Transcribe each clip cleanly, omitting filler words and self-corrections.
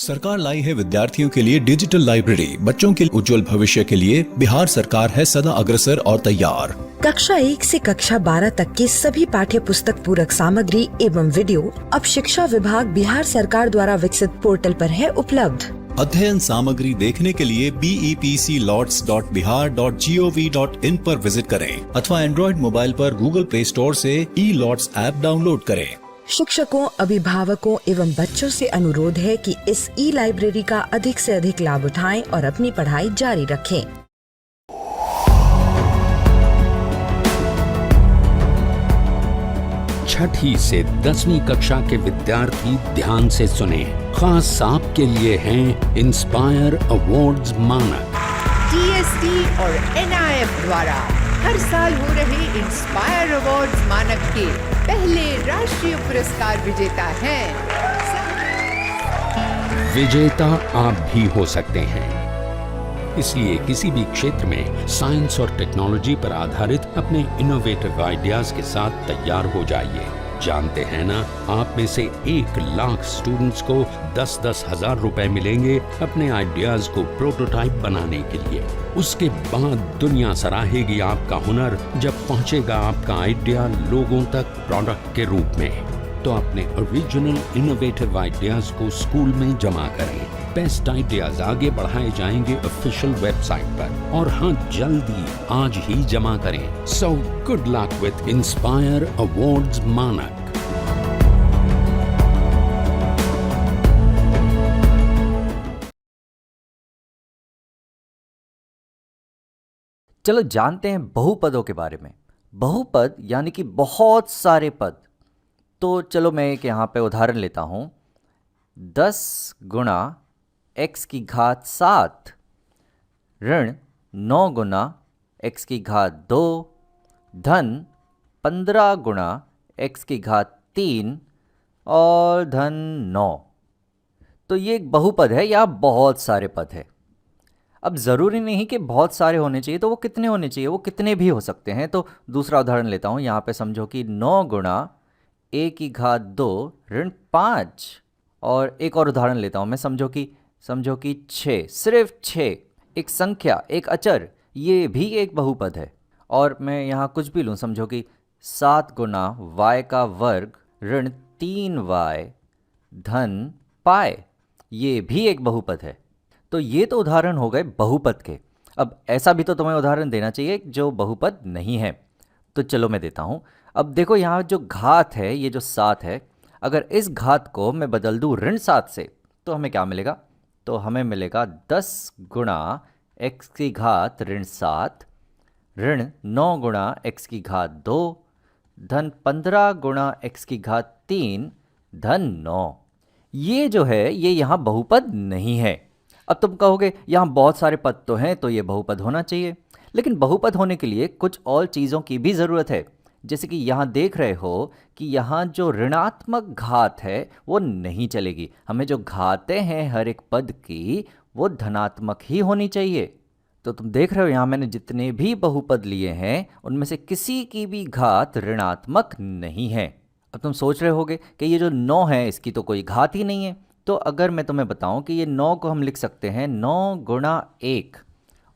सरकार लाई है विद्यार्थियों के लिए डिजिटल लाइब्रेरी। बच्चों के उज्जवल भविष्य के लिए बिहार सरकार है सदा अग्रसर और तैयार। कक्षा 1 से कक्षा 12 तक की सभी पाठ्य पुस्तक पूरक सामग्री एवं वीडियो अब शिक्षा विभाग बिहार सरकार द्वारा विकसित पोर्टल पर है उपलब्ध। अध्ययन सामग्री देखने के लिए BEPCLots.bihar.gov.in पर विजिट करें अथवा एंड्रॉइड मोबाइल पर गूगल प्ले स्टोर से E-Lots ऐप डाउनलोड करें। शिक्षकों, अभिभावकों एवं बच्चों से अनुरोध है कि इस ई-लाइब्रेरी का अधिक से अधिक लाभ उठाएं और अपनी पढ़ाई जारी रखें। छठी से 10वीं कक्षा के विद्यार्थी ध्यान से सुने। खास आपके लिए हैं इंस्पायर अवार्ड्स मानक। DST और NIF द्वारा हर साल हो रहे इंस्पायर अवार्ड्स मानक के पहले राष्ट्रीय पुरस्कार विजेता हैं। विजेता आप भी हो सकते हैं, इसलिए किसी भी क्षेत्र में साइंस और टेक्नोलॉजी पर आधारित अपने इनोवेटिव आइडियाज के साथ तैयार हो जाइए। जानते हैं ना, आप में से 1 लाख स्टूडेंट्स को 10-10 हजार रुपए मिलेंगे अपने आइडियाज को प्रोटोटाइप बनाने के लिए। उसके बाद दुनिया सराहेगी आपका हुनर जब पहुंचेगा आपका आइडिया लोगों तक प्रोडक्ट के रूप में। तो अपने ओरिजिनल इनोवेटिव आइडियाज को स्कूल में जमा करें। बेस्ट आइडियाज आगे बढ़ाए जाएंगे ऑफिशियल वेबसाइट पर, और हाँ, जल्दी आज ही जमा करें। So good luck with inspire awards मानक। चलो जानते हैं बहुपदों के बारे में। बहुपद यानी कि बहुत सारे पद। तो चलो मैं एक यहाँ पे उदाहरण लेता हूँ। 10 गुणा x की घात 7 ऋण 9 गुणा x की घात 2 धन 15 गुणा x की घात 3 और धन 9। तो ये एक बहुपद है या बहुत सारे पद है। अब ज़रूरी नहीं कि बहुत सारे होने चाहिए, तो वो कितने होने चाहिए, वो कितने भी हो सकते हैं। तो दूसरा उदाहरण लेता हूँ। यहाँ पे समझो कि 9 गुणा a की घात 2 ऋण 5, और एक और उदाहरण लेता हूँ मैं। समझो कि 6, सिर्फ 6, एक संख्या, एक अचर, ये भी एक बहुपद है। और मैं यहाँ कुछ भी लूँ, समझो कि 7 गुणा y का वर्ग ऋण 3y धन पाई, ये भी एक बहुपद है। तो ये तो उदाहरण हो गए बहुपद के। अब ऐसा भी तो तुम्हें उदाहरण देना चाहिए जो बहुपद नहीं है। तो चलो मैं देता हूँ। अब देखो, यहाँ जो घात है, ये जो 7 है, अगर इस घात को मैं बदल दूँ ऋण 7 से, तो हमें क्या मिलेगा? तो हमें मिलेगा 10 गुणा x की घात ऋण 7 ऋण 9 गुणा x की घात 2 धन 15 गुणा x की घात 3 धन 9। ये जो है, ये यहाँ बहुपद नहीं है। अब तुम कहोगे यहाँ बहुत सारे पद तो हैं, तो ये बहुपद होना चाहिए। लेकिन बहुपद होने के लिए कुछ और चीज़ों की भी ज़रूरत है। जैसे कि यहाँ देख रहे हो कि यहाँ जो ऋणात्मक घात है वो नहीं चलेगी। हमें जो घातें हैं हर एक पद की, वो धनात्मक ही होनी चाहिए। तो तुम देख रहे हो यहाँ मैंने जितने भी बहुपद लिए हैं, उनमें से किसी की भी घात ऋणात्मक नहीं है। अब तुम सोच रहे होगे कि ये जो 9 है, इसकी तो कोई घात ही नहीं है। तो अगर मैं तुम्हें बताऊं कि ये 9 को हम लिख सकते हैं 9 गुणा 1,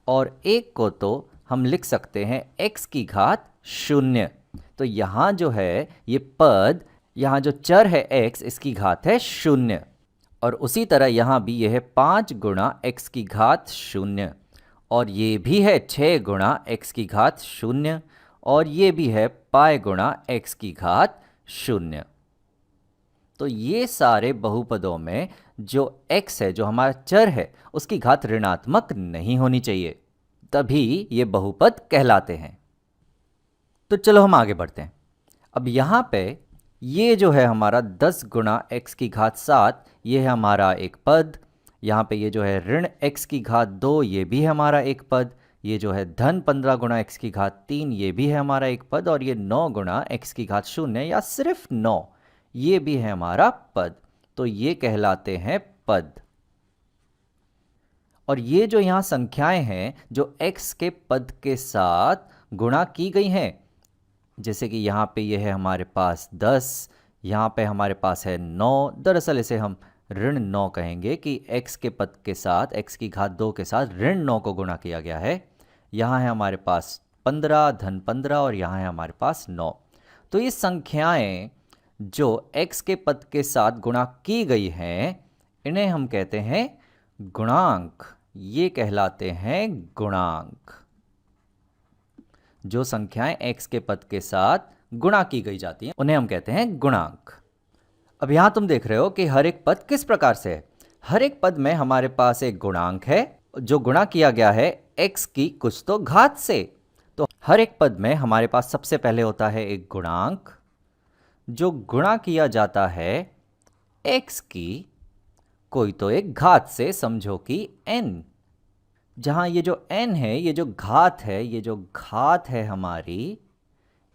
और 1 को तो हम लिख सकते हैं x की घात 0। तो यहाँ जो है ये पद, यहाँ जो चर है x, इसकी घात है 0। और उसी तरह यहाँ भी ये है 5 गुणा x की घात 0, और ये भी है 6 गुणा x की घात 0, और ये भी है पाई गुणा x की घात 0। तो ये सारे बहुपदों में जो x है, जो हमारा चर है, उसकी घात ऋणात्मक नहीं होनी चाहिए, तभी ये बहुपद कहलाते हैं। तो चलो हम आगे बढ़ते हैं। अब यहाँ पे ये जो है हमारा 10 गुणा x की घात 7, ये है हमारा एक पद। यहाँ पे ये जो है ऋण x की घात 2, ये भी है हमारा एक पद। ये जो है धन 15 गुणा x की घात 3, ये भी है हमारा एक पद। और ये 9 गुणा x की घात 0 या सिर्फ 9, ये भी है हमारा पद। तो ये कहलाते हैं पद। और ये जो यहाँ संख्याएं हैं जो x के पद के साथ गुणा की गई हैं, जैसे कि यहाँ पे ये है हमारे पास 10, यहाँ पे हमारे पास है 9। दरअसल इसे हम ऋण 9 कहेंगे कि x के पद के साथ x की घात 2 के साथ ऋण 9 को गुणा किया गया है। यहाँ है हमारे पास 15 धन 15 और यहाँ है हमारे पास 9। तो ये संख्याएं जो x के पद के साथ गुणा की गई हैं इन्हें हम कहते हैं गुणांक। ये कहलाते हैं गुणांक। जो संख्याएं x के पद के साथ गुणा की गई जाती हैं उन्हें हम कहते हैं गुणांक। अब यहां तुम देख रहे हो कि हर एक पद किस प्रकार से है। हर एक पद में हमारे पास एक गुणांक है जो गुणा किया गया है x की कुछ तो घात से। तो हर एक पद में हमारे पास सबसे पहले होता है एक गुणांक जो गुणा किया जाता है x की कोई तो एक घात से, समझो कि n। जहां ये जो n है, ये जो घात है, ये जो घात है हमारी,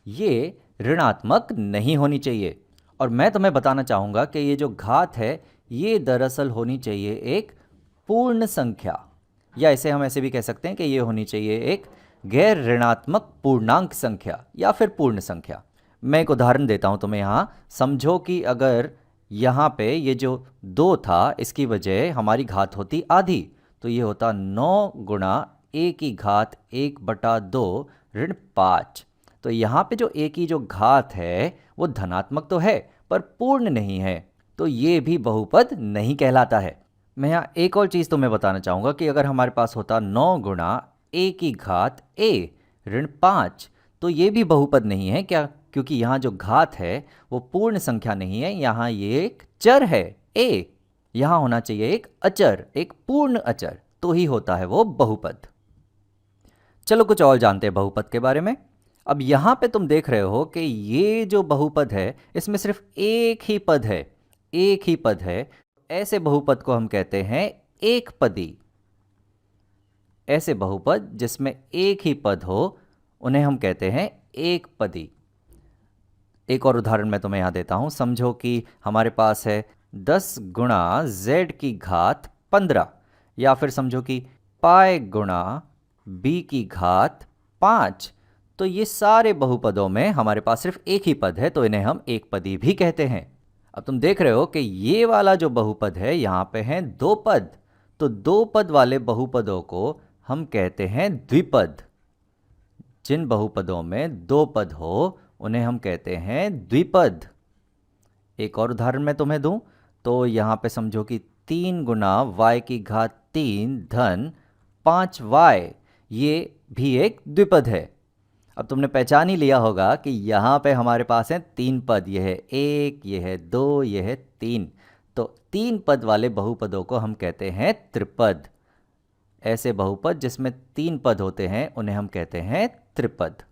ये ऋणात्मक नहीं होनी चाहिए। और मैं तुम्हें बताना चाहूँगा कि ये जो घात है ये दरअसल होनी चाहिए एक पूर्ण संख्या, या इसे हम ऐसे भी कह सकते हैं कि ये होनी चाहिए एक गैर ऋणात्मक पूर्णांक संख्या या फिर पूर्ण संख्या। मैं एक उदाहरण देता हूँ तुम्हें। यहाँ समझो कि अगर यहाँ पे ये जो 2 था इसकी वजह हमारी घात होती आधी, तो ये होता 9 गुणा a की घात 1/2 ऋण 5। तो यहाँ पे जो a की जो घात है वो धनात्मक तो है पर पूर्ण नहीं है, तो ये भी बहुपद नहीं कहलाता है। मैं यहाँ एक और चीज़ तुम्हें बताना चाहूँगा कि अगर हमारे पास होता 9 गुणा a की घात a ऋण 5, तो ये भी बहुपद नहीं है। क्या? क्योंकि यहाँ जो घात है वो पूर्ण संख्या नहीं है, यहाँ ये एक चर है a। यहाँ होना चाहिए एक अचर, एक पूर्ण अचर, तो ही होता है वो बहुपद। चलो कुछ और जानते हैं बहुपद के बारे में। अब यहाँ पे तुम देख रहे हो कि ये जो बहुपद है इसमें सिर्फ एक ही पद है, एक ही पद है। ऐसे बहुपद को हम कहते हैं एक पदी। ऐसे बहुपद जिसमें एक ही पद हो उन्हें हम कहते हैं एक पदी। एक और उदाहरण मैं तुम्हें यहाँ देता हूँ। समझो कि हमारे पास है 10 गुणा z की घात 15, या फिर समझो कि पाई गुणा b की घात 5। तो ये सारे बहुपदों में हमारे पास सिर्फ एक ही पद है, तो इन्हें हम एक पदी भी कहते हैं। अब तुम देख रहे हो कि ये वाला जो बहुपद है यहाँ पे हैं 2 पद, तो 2 पद वाले बहुपदों को हम कहते हैं द्विपद। जिन बहुपदों में 2 पद हो उन्हें हम कहते हैं द्विपद। एक और उदाहरण मैं तुम्हें दूं तो यहाँ पे समझो कि 3 गुणा y की घात 3 धन 5y, ये भी एक द्विपद है। अब तुमने पहचान ही लिया होगा कि यहाँ पे हमारे पास हैं 3 पद, यह है 1, यह है 2, यह है 3। तो 3 पद वाले बहुपदों को हम कहते हैं त्रिपद। ऐसे बहुपद जिसमें 3 पद होते हैं उन्हें हम कहते हैं त्रिपद।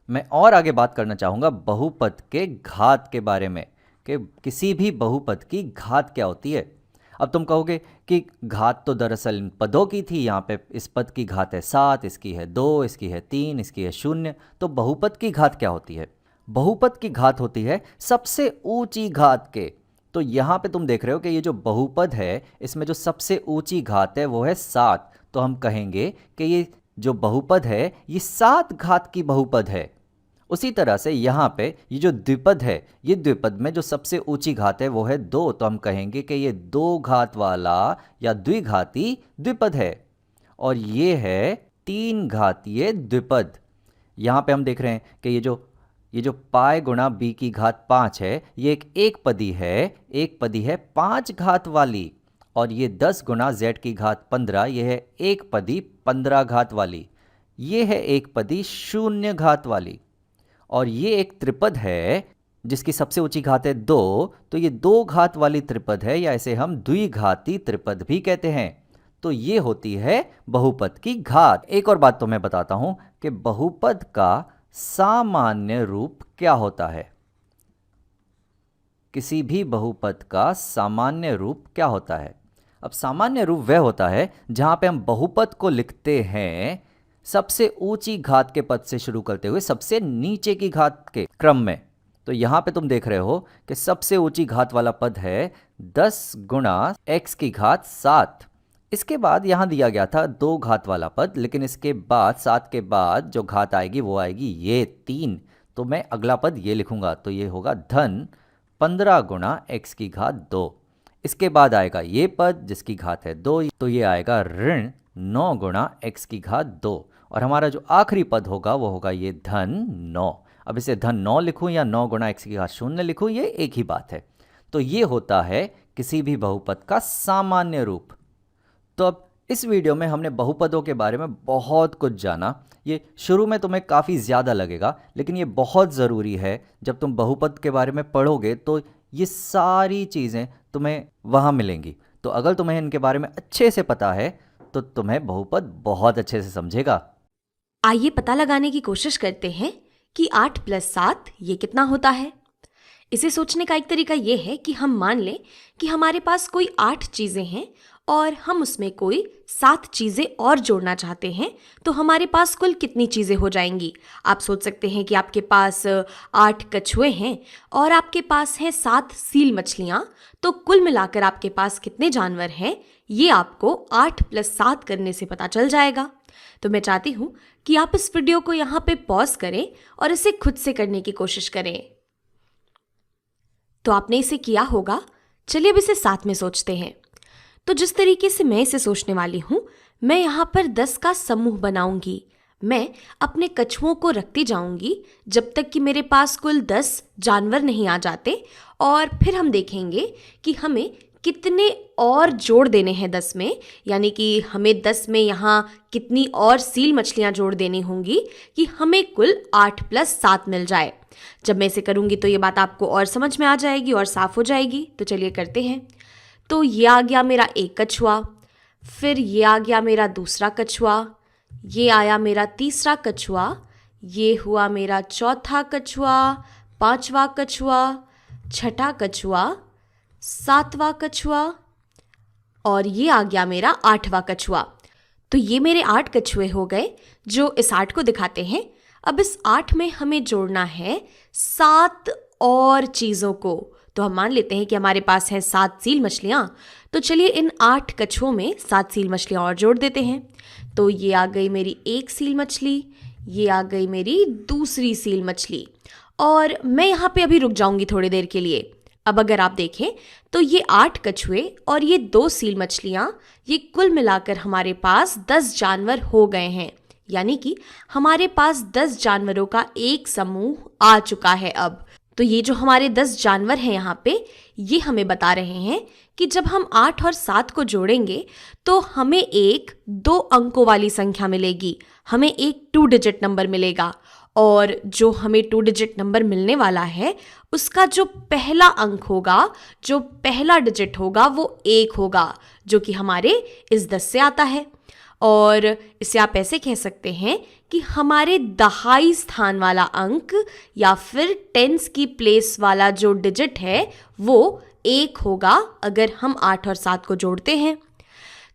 मैं और आगे बात करना चाहूँगा बहुपद के घात के बारे में, कि किसी भी बहुपद की घात क्या होती है। अब तुम कहोगे कि घात तो दरअसल इन पदों की थी, यहाँ पे इस पद की घात है 7, इसकी है 2, इसकी है 3, इसकी है 0। तो बहुपद की घात क्या होती है? बहुपद की घात होती है सबसे ऊंची घात के। तो यहाँ पे तुम देख रहे हो कि ये जो बहुपद है इसमें जो सबसे ऊंची घात है वो है 7। तो हम कहेंगे कि ये जो बहुपद है ये 7 घात की बहुपद है। उसी तरह से यहाँ पे ये जो द्विपद है, ये द्विपद में जो सबसे ऊंची घात है वो है 2, तो हम कहेंगे कि ये 2 घात वाला या द्विघाती द्विपद है। और ये है 3 घातीय द्विपद। यहाँ पे हम देख रहे हैं कि ये जो पाई गुणा b की घात 5 है, ये एक पदी है, एक पदी है 5 घात वाली। और ये 10 गुणा z की घात 15, ये है एक पदी 15 घात वाली। ये है एक पदी 0 घात वाली। और ये एक त्रिपद है जिसकी सबसे ऊंची घात है 2, तो ये 2 घात वाली त्रिपद है, या इसे हम द्विघाती त्रिपद भी कहते हैं। तो ये होती है बहुपद की घात। एक और बात तो मैं बताता हूं कि बहुपद का सामान्य रूप क्या होता है। किसी भी बहुपद का सामान्य रूप क्या होता है? अब सामान्य रूप वह होता है जहां पे हम बहुपद को लिखते हैं सबसे ऊंची घात के पद से शुरू करते हुए सबसे नीचे की घात के क्रम में। तो यहाँ पे तुम देख रहे हो कि सबसे ऊंची घात वाला पद है 10 गुणा x की घात 7। इसके बाद यहाँ दिया गया था 2 घात वाला पद, लेकिन इसके बाद 7 के बाद जो घात आएगी वो आएगी ये 3। तो मैं अगला पद ये लिखूंगा, तो ये होगा धन 15 गुणा x की घात 2। इसके बाद आएगा ये पद जिसकी घात है 2, तो ये आएगा ऋण 9 गुणा x की घात 2। और हमारा जो आखिरी पद होगा वो होगा ये धन 9। अब इसे धन 9 लिखूं या 9 गुणा x की घात 0 लिखूं, ये एक ही बात है। तो ये होता है किसी भी बहुपद का सामान्य रूप। तो अब इस वीडियो में हमने बहुपदों के बारे में बहुत कुछ जाना। ये शुरू में तुम्हें काफ़ी ज़्यादा लगेगा, लेकिन ये बहुत ज़रूरी है। जब तुम बहुपद के बारे में पढ़ोगे तो ये सारी चीज़ें तुम्हें वहाँ मिलेंगी। तो अगर तुम्हें इनके बारे में अच्छे से पता है तो तुम्हें बहुपद बहुत अच्छे से समझेगा। आइए पता लगाने की कोशिश करते हैं कि 8 + 7 ये कितना होता है। इसे सोचने का एक तरीका ये है कि हम मान लें कि हमारे पास कोई 8 चीज़ें हैं और हम उसमें कोई 7 चीज़ें और जोड़ना चाहते हैं, तो हमारे पास कुल कितनी चीज़ें हो जाएंगी। आप सोच सकते हैं कि आपके पास 8 कछुए हैं और आपके पास हैं 7 सील मछलियाँ, तो कुल मिलाकर आपके पास कितने जानवर हैं ये आपको 8 + 7 करने से पता चल जाएगा। तो मैं चाहती हूँ कि आप इस वीडियो को यहाँ पे पॉज करें और इसे खुद से करने की कोशिश करें। तो आपने इसे किया होगा। चलिए अब इसे साथ में सोचते हैं। तो जिस तरीके से मैं इसे सोचने वाली हूँ, मैं यहाँ पर 10 का समूह बनाऊंगी। मैं अपने कछुओं को रखती जाऊंगी जब तक कि मेरे पास कुल 10 जानवर नहीं आ जाते, और फिर हम देखेंगे कि हमें कितने और जोड़ देने हैं 10 में, यानी कि हमें 10 में यहाँ कितनी और सील मछलियाँ जोड़ देनी होंगी कि हमें कुल 8 + 7 मिल जाए। जब मैं इसे करूँगी तो ये बात आपको और समझ में आ जाएगी और साफ हो जाएगी। तो चलिए करते हैं। तो ये आ गया मेरा एक कछुआ, फिर ये आ गया मेरा दूसरा कछुआ, ये आया मेरा तीसरा कछुआ, ये हुआ मेरा चौथा कछुआ, पांचवा कछुआ, छठा कछुआ, सातवां कछुआ, और ये आ गया मेरा आठवां कछुआ। तो ये मेरे 8 कछुए हो गए जो इस 8 को दिखाते हैं। अब इस 8 में हमें जोड़ना है 7 और चीज़ों को। तो हम मान लेते हैं कि हमारे पास हैं 7 सील मछलियाँ। तो चलिए इन 8 कछुओं में 7 सील मछलियाँ और जोड़ देते हैं। तो ये आ गई मेरी एक सील मछली, ये आ गई मेरी दूसरी सील मछली, और मैं यहाँ पे अभी रुक जाऊँगी थोड़ी देर के लिए। अब अगर आप देखें तो ये 8 कछुए और ये 2 सील मछलियाँ, ये कुल मिलाकर हमारे पास 10 जानवर हो गए हैं। यानी कि हमारे पास 10 जानवरों का एक समूह आ चुका है अब। तो ये जो हमारे 10 जानवर हैं यहाँ पे, ये हमें बता रहे हैं कि जब हम 8 और 7 को जोड़ेंगे तो हमें एक 2 अंकों वाली संख्या मिलेगी, हमें एक 2 डिजिट नंबर मिलेगा। और जो हमें 2 डिजिट नंबर मिलने वाला है उसका जो पहला अंक होगा, जो पहला डिजिट होगा, वो 1 होगा, जो कि हमारे इस 10 से आता है। और इसे आप ऐसे कह सकते हैं कि हमारे दहाई स्थान वाला अंक या फिर टेंस की प्लेस वाला जो डिजिट है वो 1 होगा अगर हम 8 और 7 को जोड़ते हैं।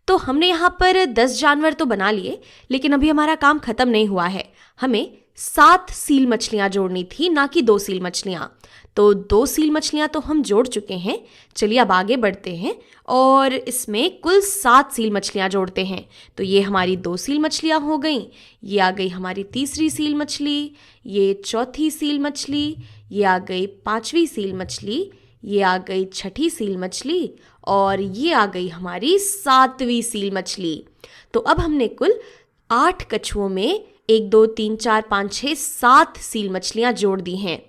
तो हमने यहाँ पर 10 जानवर तो बना लिए, लेकिन अभी हमारा काम खत्म नहीं हुआ है। हमें 7 सील मछलियाँ जोड़नी थी, ना कि 2 सील मछलियाँ। तो 2 सील मछलियाँ तो हम जोड़ चुके हैं। चलिए अब आगे बढ़ते हैं और इसमें कुल 7 सील मछलियाँ जोड़ते हैं। तो ये हमारी 2 सील मछलियाँ हो गई, ये आ गई हमारी तीसरी सील मछली, ये चौथी सील मछली, ये आ गई 5वीं सील मछली, ये आ गई 6ठी सील मछली, और ये आ गई हमारी 7वीं सील मछली। तो अब हमने कुल 8 कछुओं में 1 2 3 4 5 6 7 सील मछलियाँ जोड़ दी हैं।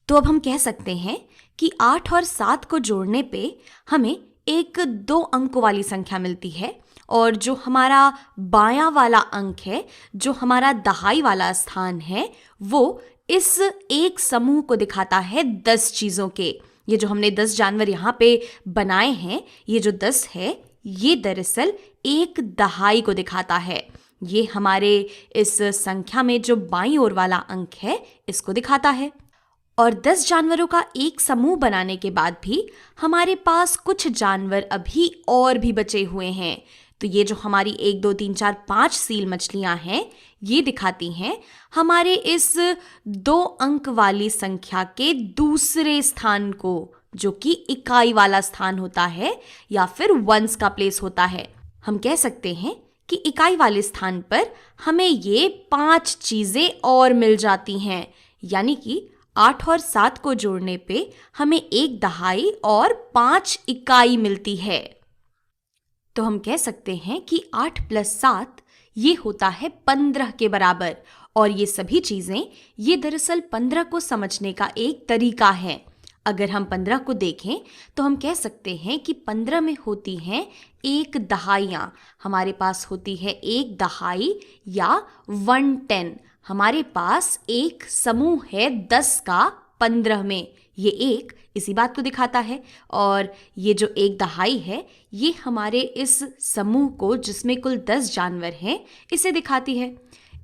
तो अब हम कह सकते हैं कि 8 और 7 को जोड़ने पे हमें एक 2 अंकों वाली संख्या मिलती है, और जो हमारा बायां वाला अंक है, जो हमारा दहाई वाला स्थान है, वो इस एक समूह को दिखाता है 10 चीज़ों के। ये जो हमने 10 जानवर यहाँ पे बनाए हैं, ये जो 10 है, ये दरअसल एक दहाई को दिखाता है। ये हमारे इस संख्या में जो बाईं ओर वाला अंक है, इसको दिखाता है। और 10 जानवरों का एक समूह बनाने के बाद भी हमारे पास कुछ जानवर अभी और भी बचे हुए हैं। तो ये जो हमारी 1 2 3 4 5 सील मछलियाँ हैं, ये दिखाती हैं हमारे इस 2 अंक वाली संख्या के दूसरे स्थान को, जो कि इकाई वाला स्थान होता है या फिर वंस का प्लेस होता है। हम कह सकते हैं कि इकाई वाले स्थान पर हमें ये 5 चीज़ें और मिल जाती हैं, यानी कि 8 और 7 को जोड़ने पे हमें 1 दहाई और 5 इकाई मिलती है। तो हम कह सकते हैं कि 8 + 7 ये होता है 15 के बराबर। और ये सभी चीजें ये दरअसल 15 को समझने का एक तरीका है। अगर हम 15 को देखें तो हम कह सकते हैं कि 15 में होती हैं 1 दहाइयाँ। हमारे पास होती है 1 दहाई या 1/10। हमारे पास एक समूह है 10 का 15 में। ये 1 इसी बात को दिखाता है। और ये जो 1 दहाई है ये हमारे इस समूह को, जिसमें कुल 10 जानवर हैं, इसे दिखाती है।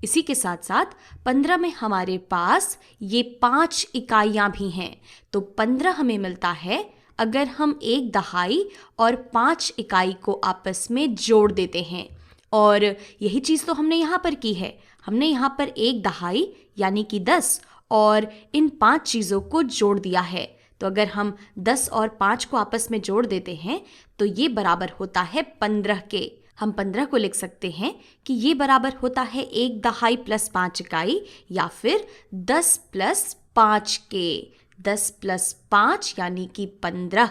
इसी के साथ साथ 15 में हमारे पास ये 5 इकाइयाँ भी हैं। तो 15 हमें मिलता है अगर हम 1 दहाई और 5 इकाई को आपस में जोड़ देते हैं। और यही चीज़ तो हमने यहाँ पर की है। हमने यहाँ पर 1 दहाई यानी कि 10 और इन 5 चीज़ों को जोड़ दिया है। तो अगर हम 10 और 5 को आपस में जोड़ देते हैं तो ये बराबर होता है 15 के। हम 15 को लिख सकते हैं कि ये बराबर होता है 1 दहाई + 5 इकाई या फिर 10 + 5 के। 10 + 5 यानी कि 15।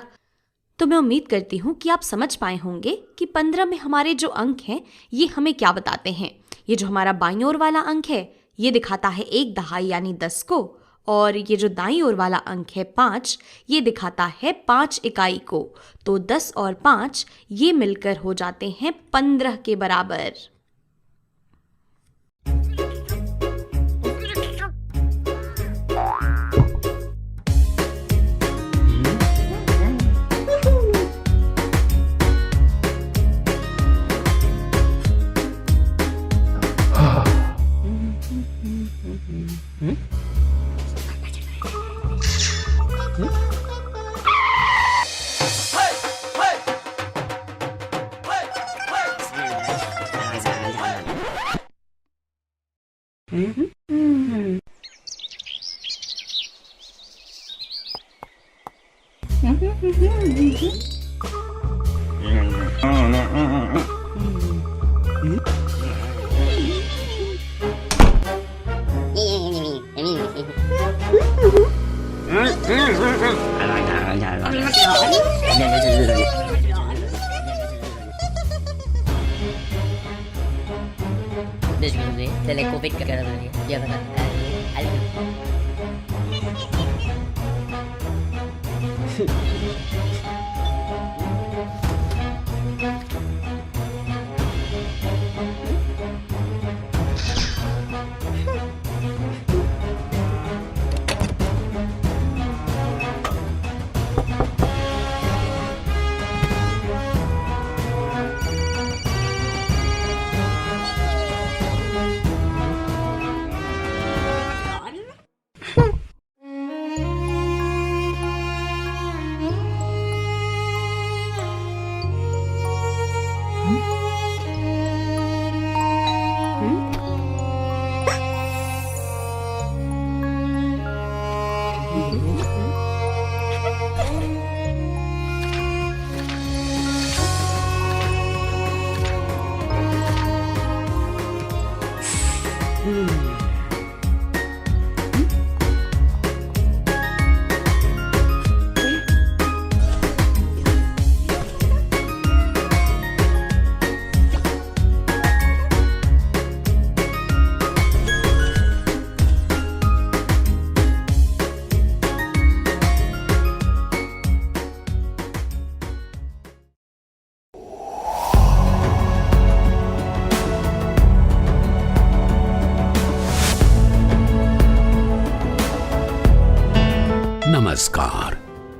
तो मैं उम्मीद करती हूँ कि आप समझ पाए होंगे कि 15 में हमारे जो अंक हैं ये हमें क्या बताते हैं। ये जो हमारा बाईं ओर वाला अंक है ये दिखाता है 1 दहाई यानी 10 को, और ये जो दाईं ओर वाला अंक है 5 ये दिखाता है 5 इकाई को। तो 10 और 5 ये मिलकर हो जाते हैं 15 के बराबर। Dari Covid ke gara dia. Dia benar. नमस्कार।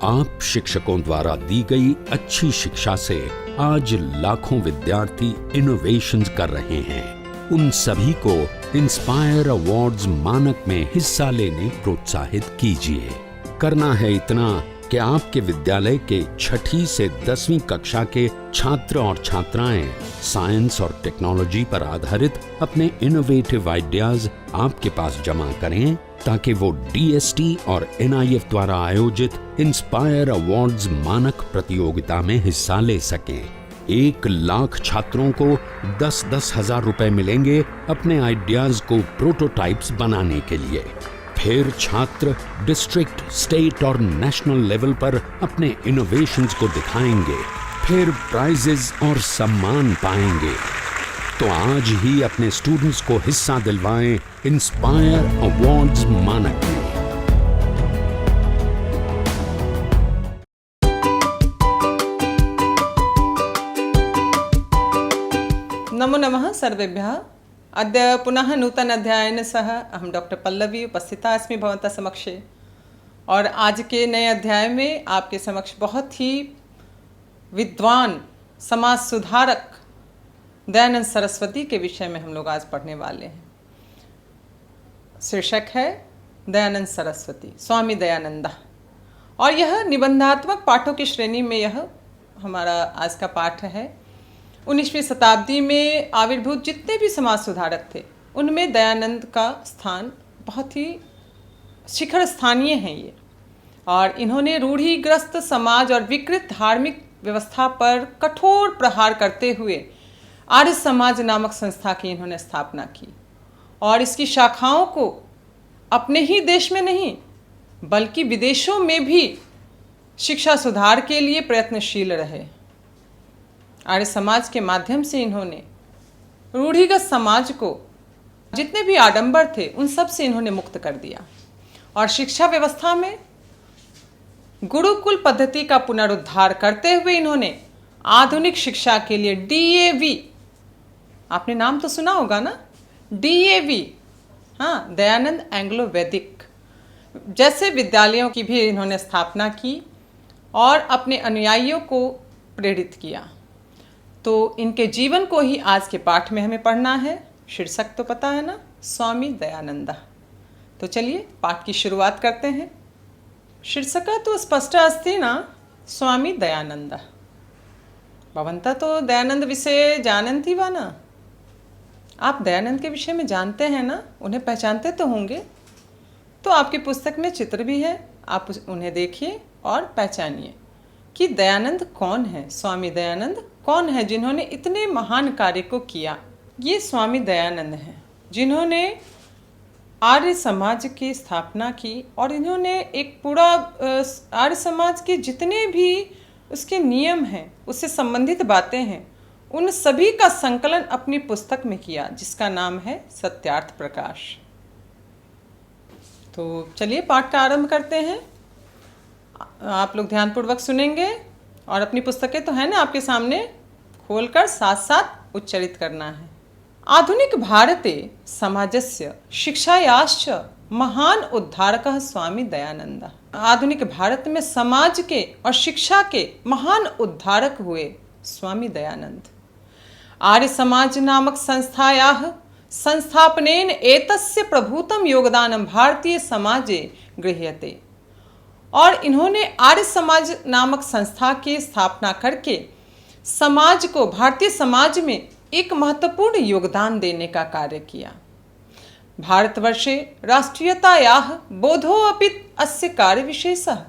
आप शिक्षकों द्वारा दी गई अच्छी शिक्षा से आज लाखों विद्यार्थी इनोवेशंस कर रहे हैं। उन सभी को इंस्पायर अवार्ड्स मानक में हिस्सा लेने प्रोत्साहित कीजिए। करना है इतना कि आपके विद्यालय के 6ठी से 10वीं कक्षा के छात्र और छात्राएं साइंस और टेक्नोलॉजी पर आधारित अपने इनोवेटिव आइडियाज आपके पास जमा करें ताकि वो DST और NIF द्वारा आयोजित इंस्पायर अवार्ड्स मानक प्रतियोगिता में हिस्सा ले सकें। 1 लाख छात्रों को 10-10 हजार रुपए मिलेंगे अपने आइडियाज को प्रोटोटाइप्स बनाने के लिए। फिर छात्र डिस्ट्रिक्ट, स्टेट और नेशनल लेवल पर अपने इनोवेशंस को दिखाएंगे, फिर प्राइजेस और सम्मान पाएंगे। तो आज ही अपने स्टूडेंट्स को हिस्सा दिलवाएं इंस्पायर अवार्ड्स मानक में। नमो नमः सर्वेभ्यः। अद्य पुनः नूतन अध्यायेन सह अहं डॉक्टर पल्लवी उपस्थिता अस्मि भवन्तः समक्षे। और आज के नए अध्याय में आपके समक्ष बहुत ही विद्वान समाज सुधारक दयानंद सरस्वती के विषय में हम लोग आज पढ़ने वाले हैं। शीर्षक है दयानंद सरस्वती, स्वामी दयानंदा। और यह निबंधात्मक पाठों की श्रेणी में यह हमारा आज का पाठ है। 19वीं शताब्दी में आविर्भूत जितने भी समाज सुधारक थे उनमें दयानंद का स्थान बहुत ही शिखर स्थानीय है ये। और इन्होंने रूढ़िग्रस्त समाज और विकृत धार्मिक व्यवस्था पर कठोर प्रहार करते हुए आर्य समाज नामक संस्था की इन्होंने स्थापना की। और इसकी शाखाओं को अपने ही देश में नहीं बल्कि विदेशों में भी शिक्षा सुधार के लिए प्रयत्नशील रहे। आर्य समाज के माध्यम से इन्होंने रूढ़िगत समाज को जितने भी आडंबर थे उन सब से इन्होंने मुक्त कर दिया। और शिक्षा व्यवस्था में गुरुकुल पद्धति का पुनरुद्धार करते हुए इन्होंने आधुनिक शिक्षा के लिए DAV, आपने नाम तो सुना होगा ना, DAV, हाँ, दयानंद एंग्लो वैदिक जैसे विद्यालयों की भी इन्होंने स्थापना की और अपने अनुयायियों को प्रेरित किया। तो इनके जीवन को ही आज के पाठ में हमें पढ़ना है। शीर्षक तो पता है ना, स्वामी दयानंदा। तो चलिए पाठ की शुरुआत करते हैं। शीर्षक तो स्पष्ट अस्ति ना, स्वामी दयानंदा। भवन्तः तो दयानंद विषय जानन्ति वा ना? आप दयानंद के विषय में जानते हैं ना, उन्हें पहचानते तो होंगे। तो आपकी पुस्तक में चित्र भी है, आप उन्हें देखिए और पहचानिए कि दयानंद कौन है, स्वामी दयानंद कौन है जिन्होंने इतने महान कार्य को किया। ये स्वामी दयानंद हैं जिन्होंने आर्य समाज की स्थापना की और इन्होंने एक पूरा आर्य समाज के जितने भी उसके नियम हैं, उससे संबंधित बातें हैं, उन सभी का संकलन अपनी पुस्तक में किया जिसका नाम है सत्यार्थ प्रकाश। तो चलिए पाठ का आरंभ करते हैं। आप लोग ध्यानपूर्वक सुनेंगे और अपनी पुस्तकें तो है ना आपके सामने, खोलकर साथ साथ उच्चरित करना है। आधुनिक भारते समाजस्य शिक्षायाश्च महान उद्धारकः स्वामी दयानंद। आधुनिक भारत में समाज के और शिक्षा के महान उद्धारक हुए स्वामी दयानंद। आर्य समाज नामक संस्थायाः संस्थापनेन एतस्य प्रभूतम योगदानम भारतीय समाजे गृह्यते। और इन्होंने आर्य समाज नामक संस्था की स्थापना करके समाज को, भारतीय समाज में एक महत्वपूर्ण योगदान देने का कार्य किया। भारतवर्षे राष्ट्रीयतायाः बोधोऽपि अस्य कार्य विशेषः।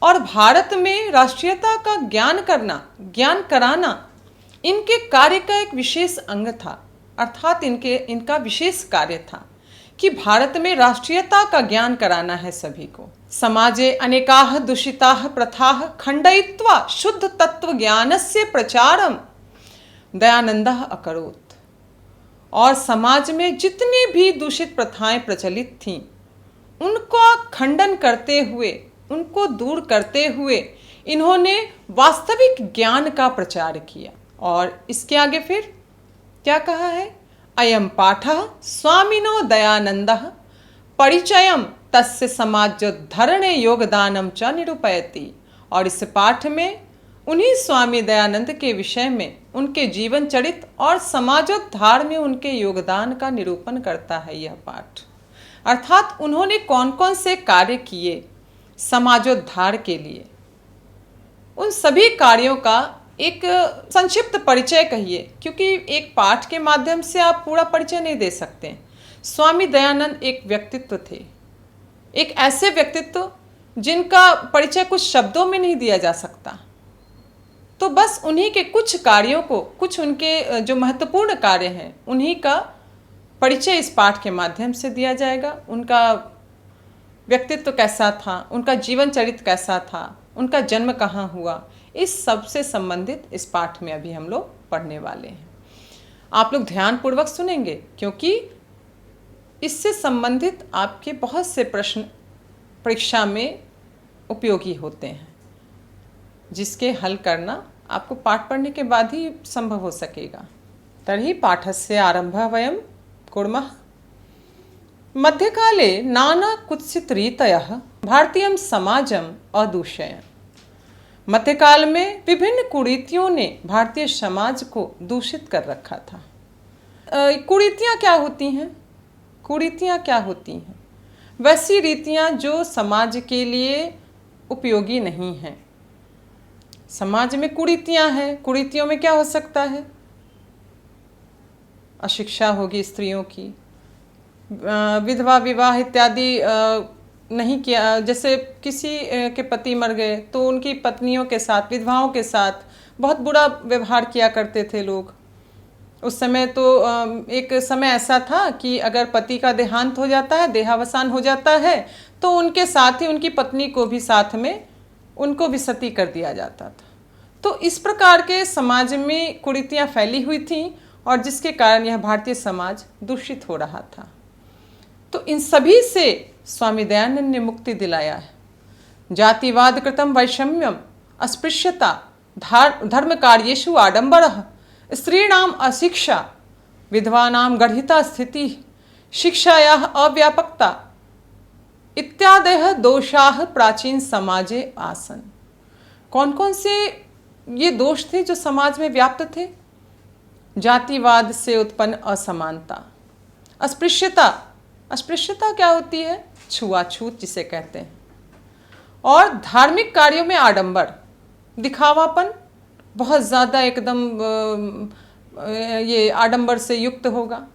और भारत में राष्ट्रीयता का ज्ञान करना, ज्ञान कराना इनके कार्य का एक विशेष अंग था। अर्थात इनका विशेष कार्य था कि भारत में राष्ट्रीयता का ज्ञान कराना है सभी को। समाजे अनेकाः दूषिताः प्रथाः खण्डयित्वा शुद्ध तत्व ज्ञानस्य प्रचारम दयानंदः अकरोत्। और समाज में जितनी भी दूषित प्रथाएं प्रचलित थीं उनका खंडन करते हुए, उनको दूर करते हुए इन्होंने वास्तविक ज्ञान का प्रचार किया। और इसके आगे फिर क्या कहा है, अयम पाठः स्वामिनो दयानंदः परिचयम तस्य समाजोद्धरणे योगदानम च निरूपयति। और इस पाठ में उन्हीं स्वामी दयानंद के विषय में, उनके जीवन चरित्र और समाजोद्धार में उनके योगदान का निरूपण करता है यह पाठ। अर्थात उन्होंने कौन कौन से कार्य किए समाजोद्धार के लिए, उन सभी कार्यों का एक संक्षिप्त परिचय कहिए, क्योंकि एक पाठ के माध्यम से आप पूरा परिचय नहीं दे सकते। स्वामी दयानंद एक व्यक्तित्व थे, एक ऐसे व्यक्तित्व जिनका परिचय कुछ शब्दों में नहीं दिया जा सकता। तो बस उन्हीं के कुछ कार्यों को, कुछ उनके जो महत्वपूर्ण कार्य हैं उन्हीं का परिचय इस पाठ के माध्यम से दिया जाएगा। उनका व्यक्तित्व कैसा था, उनका जीवन चरित्र कैसा था, उनका जन्म कहाँ हुआ, इस सब से संबंधित इस पाठ में अभी हम लोग पढ़ने वाले हैं। आप लोग ध्यानपूर्वक सुनेंगे क्योंकि इससे संबंधित आपके बहुत से प्रश्न परीक्षा में उपयोगी होते हैं, जिसके हल करना आपको पाठ पढ़ने के बाद ही संभव हो सकेगा। तर्हि पाठस्य आरम्भः वयं कुर्मः। मध्यकाले नाना कुत्सित रीतयः भारतीयं समाजम् अदूषयन्। मध्यकाल में विभिन्न कुरीतियों ने भारतीय समाज को दूषित कर रखा था। कुरीतियाँ क्या होती हैं? कुरीतियाँ क्या होती हैं? वैसी रीतियाँ जो समाज के लिए उपयोगी नहीं हैं। समाज में कुरीतियाँ हैं। कुरीतियों में क्या हो सकता है? अशिक्षा होगी स्त्रियों की, विधवा विवाह इत्यादि नहीं किया। जैसे किसी के पति मर गए तो उनकी पत्नियों के साथ, विधवाओं के साथ बहुत बुरा व्यवहार किया करते थे लोग। उस समय तो एक समय ऐसा था कि अगर पति का देहांत हो जाता है, देहावसान हो जाता है, तो उनके साथ ही उनकी पत्नी को भी साथ में उनको भी सती कर दिया जाता था। तो इस प्रकार के समाज में कुरीतियाँ फैली हुई थीं और जिसके कारण यह भारतीय समाज दूषित हो रहा था। तो इन सभी से स्वामी दयानंद ने मुक्ति दिलाया है। जातिवाद कृतम वैषम्यम अस्पृश्यता धर्म कार्येषु आडंबरः स्त्रीणाम अशिक्षा विधवानाम गढ़िता स्थिति शिक्षायाः अव्यापकता इत्यादयः दोषाः प्राचीन समाजे आसन। कौन कौन से ये दोष थे जो समाज में व्याप्त थे? जातिवाद से उत्पन्न असमानता, अस्पृश्यता। अस्पृश्यता क्या होती है? छुआछूत जिसे कहते हैं। और धार्मिक कार्यों में आडंबर, दिखावापन, बहुत ज़्यादा एकदम ये आडंबर से युक्त होगा।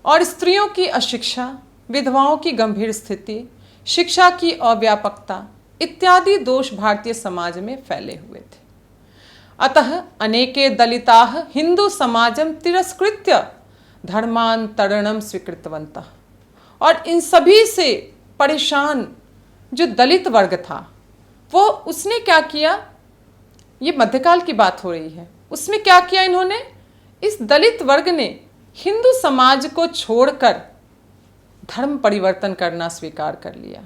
और स्त्रियों की अशिक्षा, विधवाओं की गंभीर स्थिति, शिक्षा की अव्यापकता इत्यादि दोष भारतीय समाज में फैले हुए थे। अतः अनेके दलिताः हिंदू समाजम तिरस्कृत्य धर्मांतरणम स्वीकृतवन्तः। और इन सभी से परेशान जो दलित वर्ग था, वो उसने क्या किया? ये मध्यकाल की बात हो रही है। उसमें क्या किया इन्होंने? इस दलित वर्ग ने हिंदू समाज को छोड़कर धर्म परिवर्तन करना स्वीकार कर लिया।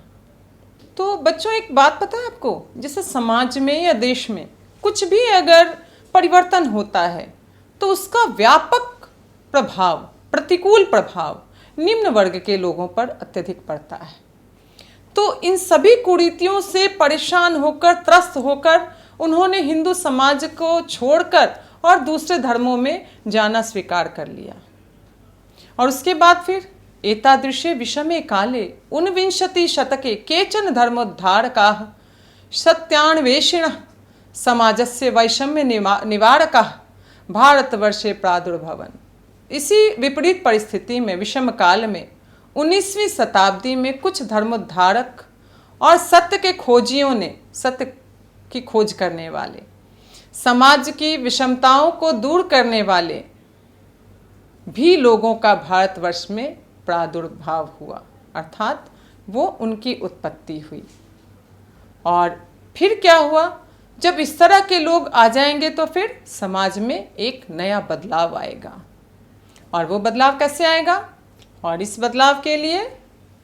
तो बच्चों एक बात पता है आपको, जैसे समाज में या देश में कुछ भी अगर परिवर्तन होता है तो उसका व्यापक प्रभाव, प्रतिकूल प्रभाव निम्न वर्ग के लोगों पर अत्यधिक पड़ता है। तो इन सभी कुरीतियों से परेशान होकर, त्रस्त होकर उन्होंने हिंदू समाज को छोड़कर और दूसरे धर्मों में जाना स्वीकार कर लिया। और उसके बाद फिर एतादृशे विषमे काले ऊनविंशति शतके केचन धर्मोद्धारकाः सत्यान्वेषिणः समाजस्य वैषम्य निवारकाः भारतवर्षे प्रादुर्भवन्। इसी विपरीत परिस्थिति में विषम काल में 19वीं शताब्दी में कुछ धर्मोद्धारक और सत्य के खोजियों ने, सत्य की खोज करने वाले, समाज की विषमताओं को दूर करने वाले भी लोगों का भारतवर्ष में प्रादुर्भाव हुआ, अर्थात वो उनकी उत्पत्ति हुई। और फिर क्या हुआ? जब इस तरह के लोग आ जाएंगे तो फिर समाज में एक नया बदलाव आएगा। और वो बदलाव कैसे आएगा? और इस बदलाव के लिए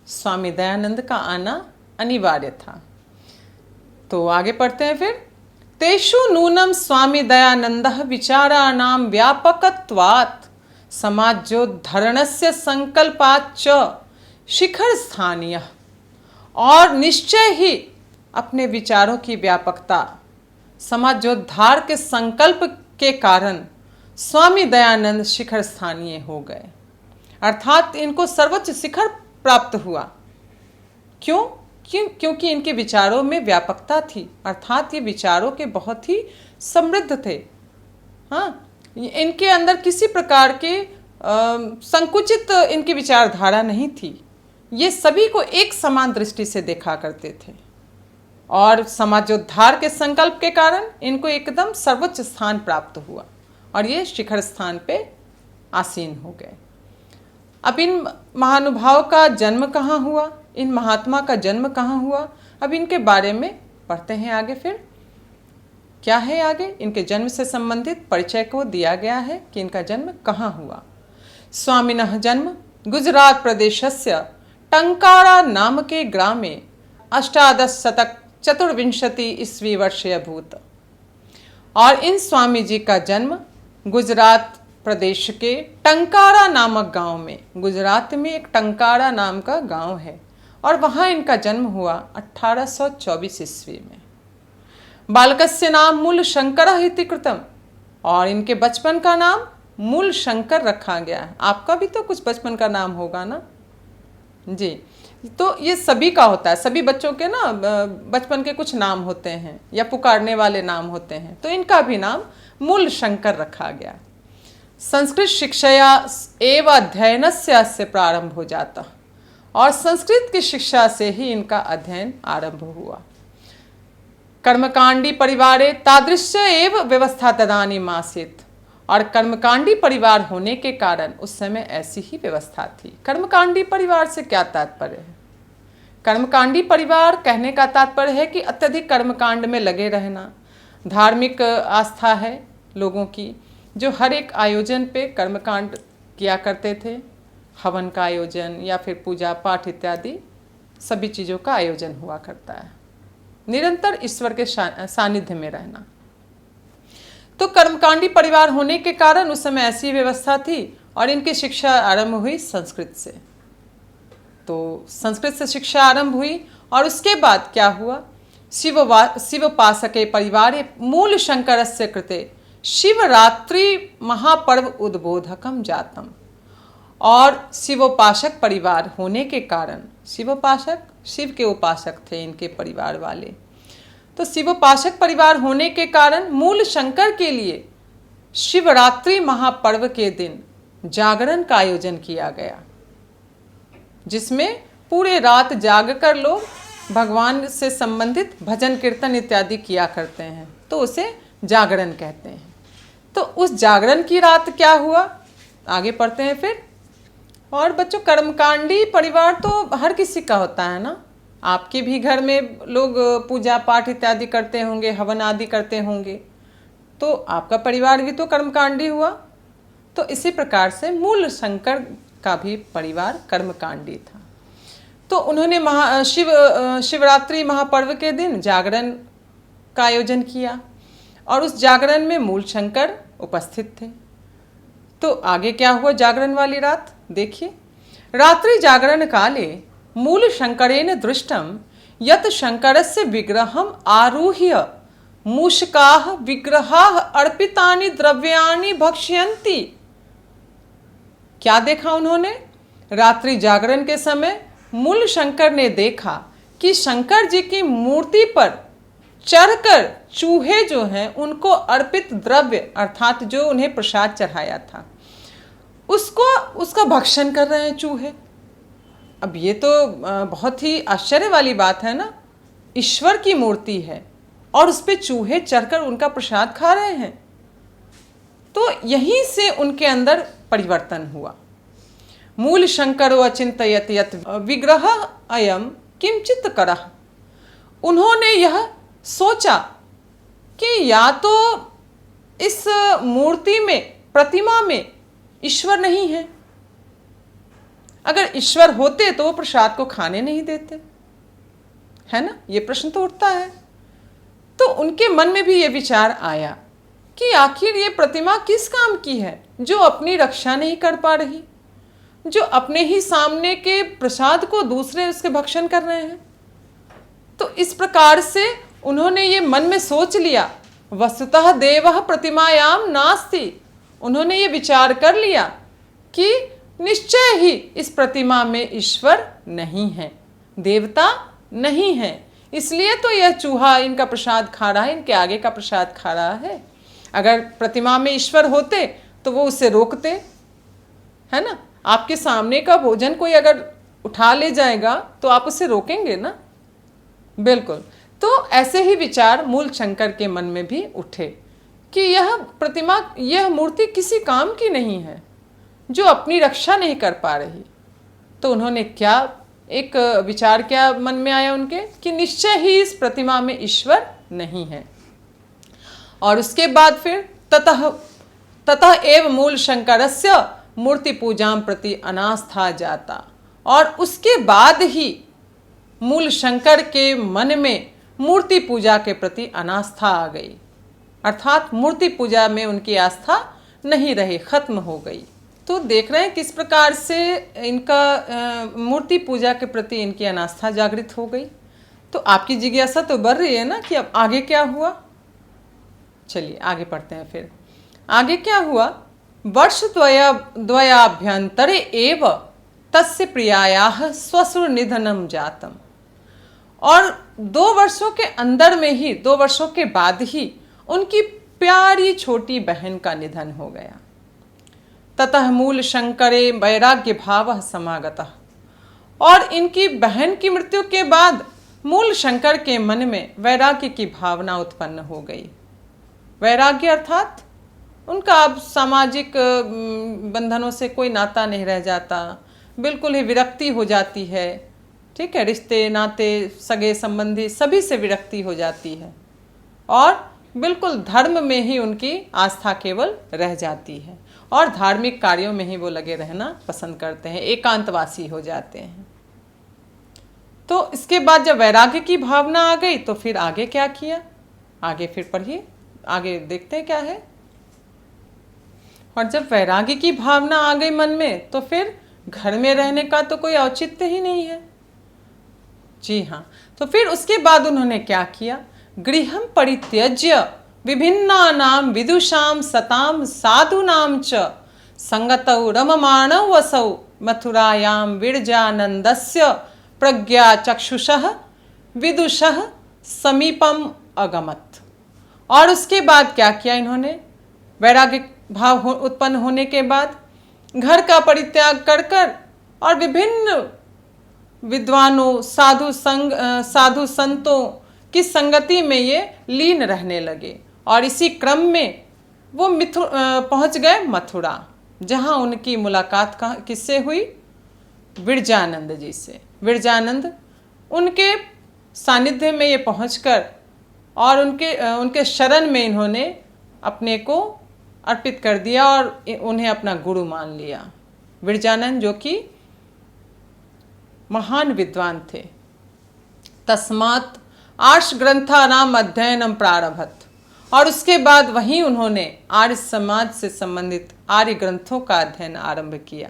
स्वामी दयानंद का आना अनिवार्य था। तो आगे पढ़ते हैं फिर। तेषु नूनम स्वामी दयानंदः विचाराणां व्यापकत्वात् समाजोद्धरणस्य संकल्पाच्च शिखर स्थानीय। और निश्चय ही अपने विचारों की व्यापकता, समाजोद्धार के संकल्प के कारण स्वामी दयानंद शिखर स्थानीय हो गए, अर्थात इनको सर्वोच्च शिखर प्राप्त हुआ। क्यों? क्योंकि इनके विचारों में व्यापकता थी, अर्थात ये विचारों के बहुत ही समृद्ध थे। हाँ, इनके अंदर किसी प्रकार के संकुचित इनकी विचारधारा नहीं थी। ये सभी को एक समान दृष्टि से देखा करते थे और समाजोद्धार के संकल्प के कारण इनको एकदम सर्वोच्च स्थान प्राप्त हुआ और ये शिखर स्थान पे आसीन हो गए। अब इन महानुभाव का जन्म कहाँ हुआ, इन महात्मा का जन्म कहाँ हुआ, अब इनके बारे में पढ़ते हैं आगे। फिर क्या है आगे, इनके जन्म से संबंधित परिचय को दिया गया है कि इनका जन्म कहाँ हुआ। स्वामिनः जन्म गुजरात प्रदेशस्य टंकारा नामके ग्रामे 1824 ईस्वी वर्षे अभूत। और इन स्वामी जी का जन्म गुजरात प्रदेश के टंकारा नामक गांव में, गुजरात में एक टंकारा नाम का गांव है, और वहाँ इनका जन्म हुआ 1824 ईस्वी में। बालकस्य नाम मूल शंकर इति कृतम, और इनके बचपन का नाम मूल शंकर रखा गया है। आपका भी तो कुछ बचपन का नाम होगा ना जी, तो ये सभी का होता है, सभी बच्चों के ना बचपन के कुछ नाम होते हैं या पुकारने वाले नाम होते हैं, तो इनका भी नाम मूल शंकर रखा गया। संस्कृत शिक्षया एवं अध्ययनस्य से प्रारंभ हो जाता, और संस्कृत की शिक्षा से ही इनका अध्ययन आरंभ हुआ। कर्मकांडी परिवारे तादृश्य एव व्यवस्था तदानीम् आसीत्, और कर्मकांडी परिवार होने के कारण उस समय ऐसी ही व्यवस्था थी। कर्मकांडी परिवार से क्या तात्पर्य है? कर्मकांडी परिवार कहने का तात्पर्य है कि अत्यधिक कर्मकांड में लगे रहना, धार्मिक आस्था है लोगों की, जो हर एक आयोजन पे कर्मकांड किया करते थे, हवन का आयोजन या फिर पूजा पाठ इत्यादि सभी चीज़ों का आयोजन हुआ करता है। निरंतर ईश्वर के सानिध्य में रहना। तो कर्मकांडी परिवार होने के कारण उस समय ऐसी व्यवस्था थी, और इनकी शिक्षा आरंभ हुई संस्कृत से। तो संस्कृत से शिक्षा आरंभ हुई, और उसके बाद क्या हुआ, शिवोपासके परिवारे मूल शंकरस्य कृते शिवरात्रि महापर्व उद्बोधकम जातम। और शिवोपासक परिवार होने के कारण, शिवोपासक शिव के उपासक थे इनके परिवार वाले, तो शिवोपासक परिवार होने के कारण मूल शंकर के लिए शिवरात्रि महापर्व के दिन जागरण का आयोजन किया गया, जिसमें पूरे रात जागकर लोग भगवान से संबंधित भजन कीर्तन इत्यादि किया करते हैं, तो उसे जागरण कहते हैं। तो उस जागरण की रात क्या हुआ, आगे पढ़ते हैं फिर। और बच्चों, कर्मकांडी परिवार तो हर किसी का होता है ना, आपके भी घर में लोग पूजा पाठ इत्यादि करते होंगे, हवन आदि करते होंगे, तो आपका परिवार भी तो कर्मकांडी हुआ। तो इसी प्रकार से मूल शंकर का भी परिवार कर्मकांडी था। तो उन्होंने शिवरात्रि महापर्व के दिन जागरण का आयोजन किया, और उस जागरण में मूल शंकर उपस्थित थे। तो आगे क्या हुआ जागरण वाली रात, देखिए। रात्रि जागरण काले मूल शंकरेण दृष्टम यत शंकरस्य विग्रहम आरुह्य मूषकाः विग्रहाः अर्पितानि द्रव्याणि भक्ष्यन्ति। क्या देखा उन्होंने? रात्रि जागरण के समय मूल शंकर ने देखा कि शंकर जी की मूर्ति पर चढ़कर चूहे जो हैं उनको अर्पित द्रव्य अर्थात जो उन्हें प्रसाद चढ़ाया था उसका भक्षण कर रहे हैं चूहे। अब ये तो बहुत ही आश्चर्य वाली बात है ना, ईश्वर की मूर्ति है और उस पे चूहे चढ़कर उनका प्रसाद खा रहे हैं। तो यहीं से उनके अंदर परिवर्तन हुआ। मूल शंकरो अचिंतयत यत विग्रह अयम किंचित करह। उन्होंने यह सोचा कि या तो इस मूर्ति में, प्रतिमा में ईश्वर नहीं है, अगर ईश्वर होते तो वो प्रसाद को खाने नहीं देते, है ना, ये प्रश्न तो उठता है। तो उनके मन में भी ये विचार आया कि आखिर ये प्रतिमा किस काम की है, जो अपनी रक्षा नहीं कर पा रही, जो अपने ही सामने के प्रसाद को दूसरे उसके भक्षण कर रहे हैं। तो इस प्रकार से उन्होंने ये मन में सोच लिया, वस्तुतः देवः प्रतिमायाम नास्ति। उन्होंने ये विचार कर लिया कि निश्चय ही इस प्रतिमा में ईश्वर नहीं है, देवता नहीं है, इसलिए तो यह चूहा इनका प्रसाद खा रहा है, इनके आगे का प्रसाद खा रहा है। अगर प्रतिमा में ईश्वर होते तो वो उसे रोकते, है ना। आपके सामने का भोजन कोई अगर उठा ले जाएगा तो आप उसे रोकेंगे ना, बिल्कुल। तो ऐसे ही विचार मूल शंकर के मन में भी उठे कि यह प्रतिमा, यह मूर्ति किसी काम की नहीं है, जो अपनी रक्षा नहीं कर पा रही। तो उन्होंने क्या एक विचार क्या मन में आया उनके कि निश्चय ही इस प्रतिमा में ईश्वर नहीं है। और उसके बाद फिर ततः एव मूल शंकरस्य मूर्ति पूजां प्रति अनास्था जाता। और उसके बाद ही मूल शंकर के मन में मूर्ति पूजा के प्रति अनास्था आ गई, अर्थात मूर्ति पूजा में उनकी आस्था नहीं रही, खत्म हो गई। तो देख रहे हैं किस प्रकार से इनका मूर्ति पूजा के प्रति इनकी अनास्था जागृत हो गई। तो आपकी जिज्ञासा तो बढ़ रही है ना कि अब आगे क्या हुआ। चलिए आगे पढ़ते हैं। फिर आगे क्या हुआ, वर्ष द्वयाभ्यंतरे एव तस्य प्रियायाः स्वसुर निधनम जातम। और 2 वर्षों के अंदर में ही, 2 वर्षों के बाद ही उनकी प्यारी छोटी बहन का निधन हो गया। ततः मूल शंकरे वैराग्य भावः समागतः। और इनकी बहन की मृत्यु के बाद मूल शंकर के मन में वैराग्य की भावना उत्पन्न हो गई। वैराग्य अर्थात उनका अब सामाजिक बंधनों से कोई नाता नहीं रह जाता, बिल्कुल ही विरक्ति हो जाती है। ठीक है, रिश्ते नाते सगे संबंधी सभी से विरक्ति हो जाती है और बिल्कुल धर्म में ही उनकी आस्था केवल रह जाती है और धार्मिक कार्यों में ही वो लगे रहना पसंद करते हैं, एकांतवासी हो जाते हैं। तो इसके बाद जब वैराग्य की भावना आ गई तो फिर आगे क्या किया, आगे फिर पढ़िए, आगे देखते हैं क्या है। और जब वैराग्य की भावना आ गई मन में तो फिर घर में रहने का तो कोई औचित्य ही नहीं है। जी हाँ, तो फिर उसके बाद उन्होंने क्या किया, गृहं परित्यज्य विभिन्नानां विदुषां सतां साधूनां च संगतौ रममाणौ वसौ मथुरायां विरजानन्दस्य प्रज्ञा चक्षुषः विदुषः समीपम अगमत्। और उसके बाद क्या किया इन्होंने, वैराग्य भाव उत्पन्न होने के बाद घर का परित्याग कर कर और विभिन्न विद्वानों साधु संतों की संगति में ये लीन रहने लगे। और इसी क्रम में वो पहुंच गए मथुरा, जहां उनकी मुलाकात किससे हुई, विरजानंद जी से। विरजानंद उनके सानिध्य में ये पहुंचकर और उनके शरण में इन्होंने अपने को अर्पित कर दिया और उन्हें अपना गुरु मान लिया। विरजानंद जो कि महान विद्वान थे। तस्मात् आर्ष ग्रंथानाम अध्ययनम प्रारभत। और उसके बाद वहीं उन्होंने आर्य समाज से संबंधित आर्य ग्रंथों का अध्ययन आरंभ किया।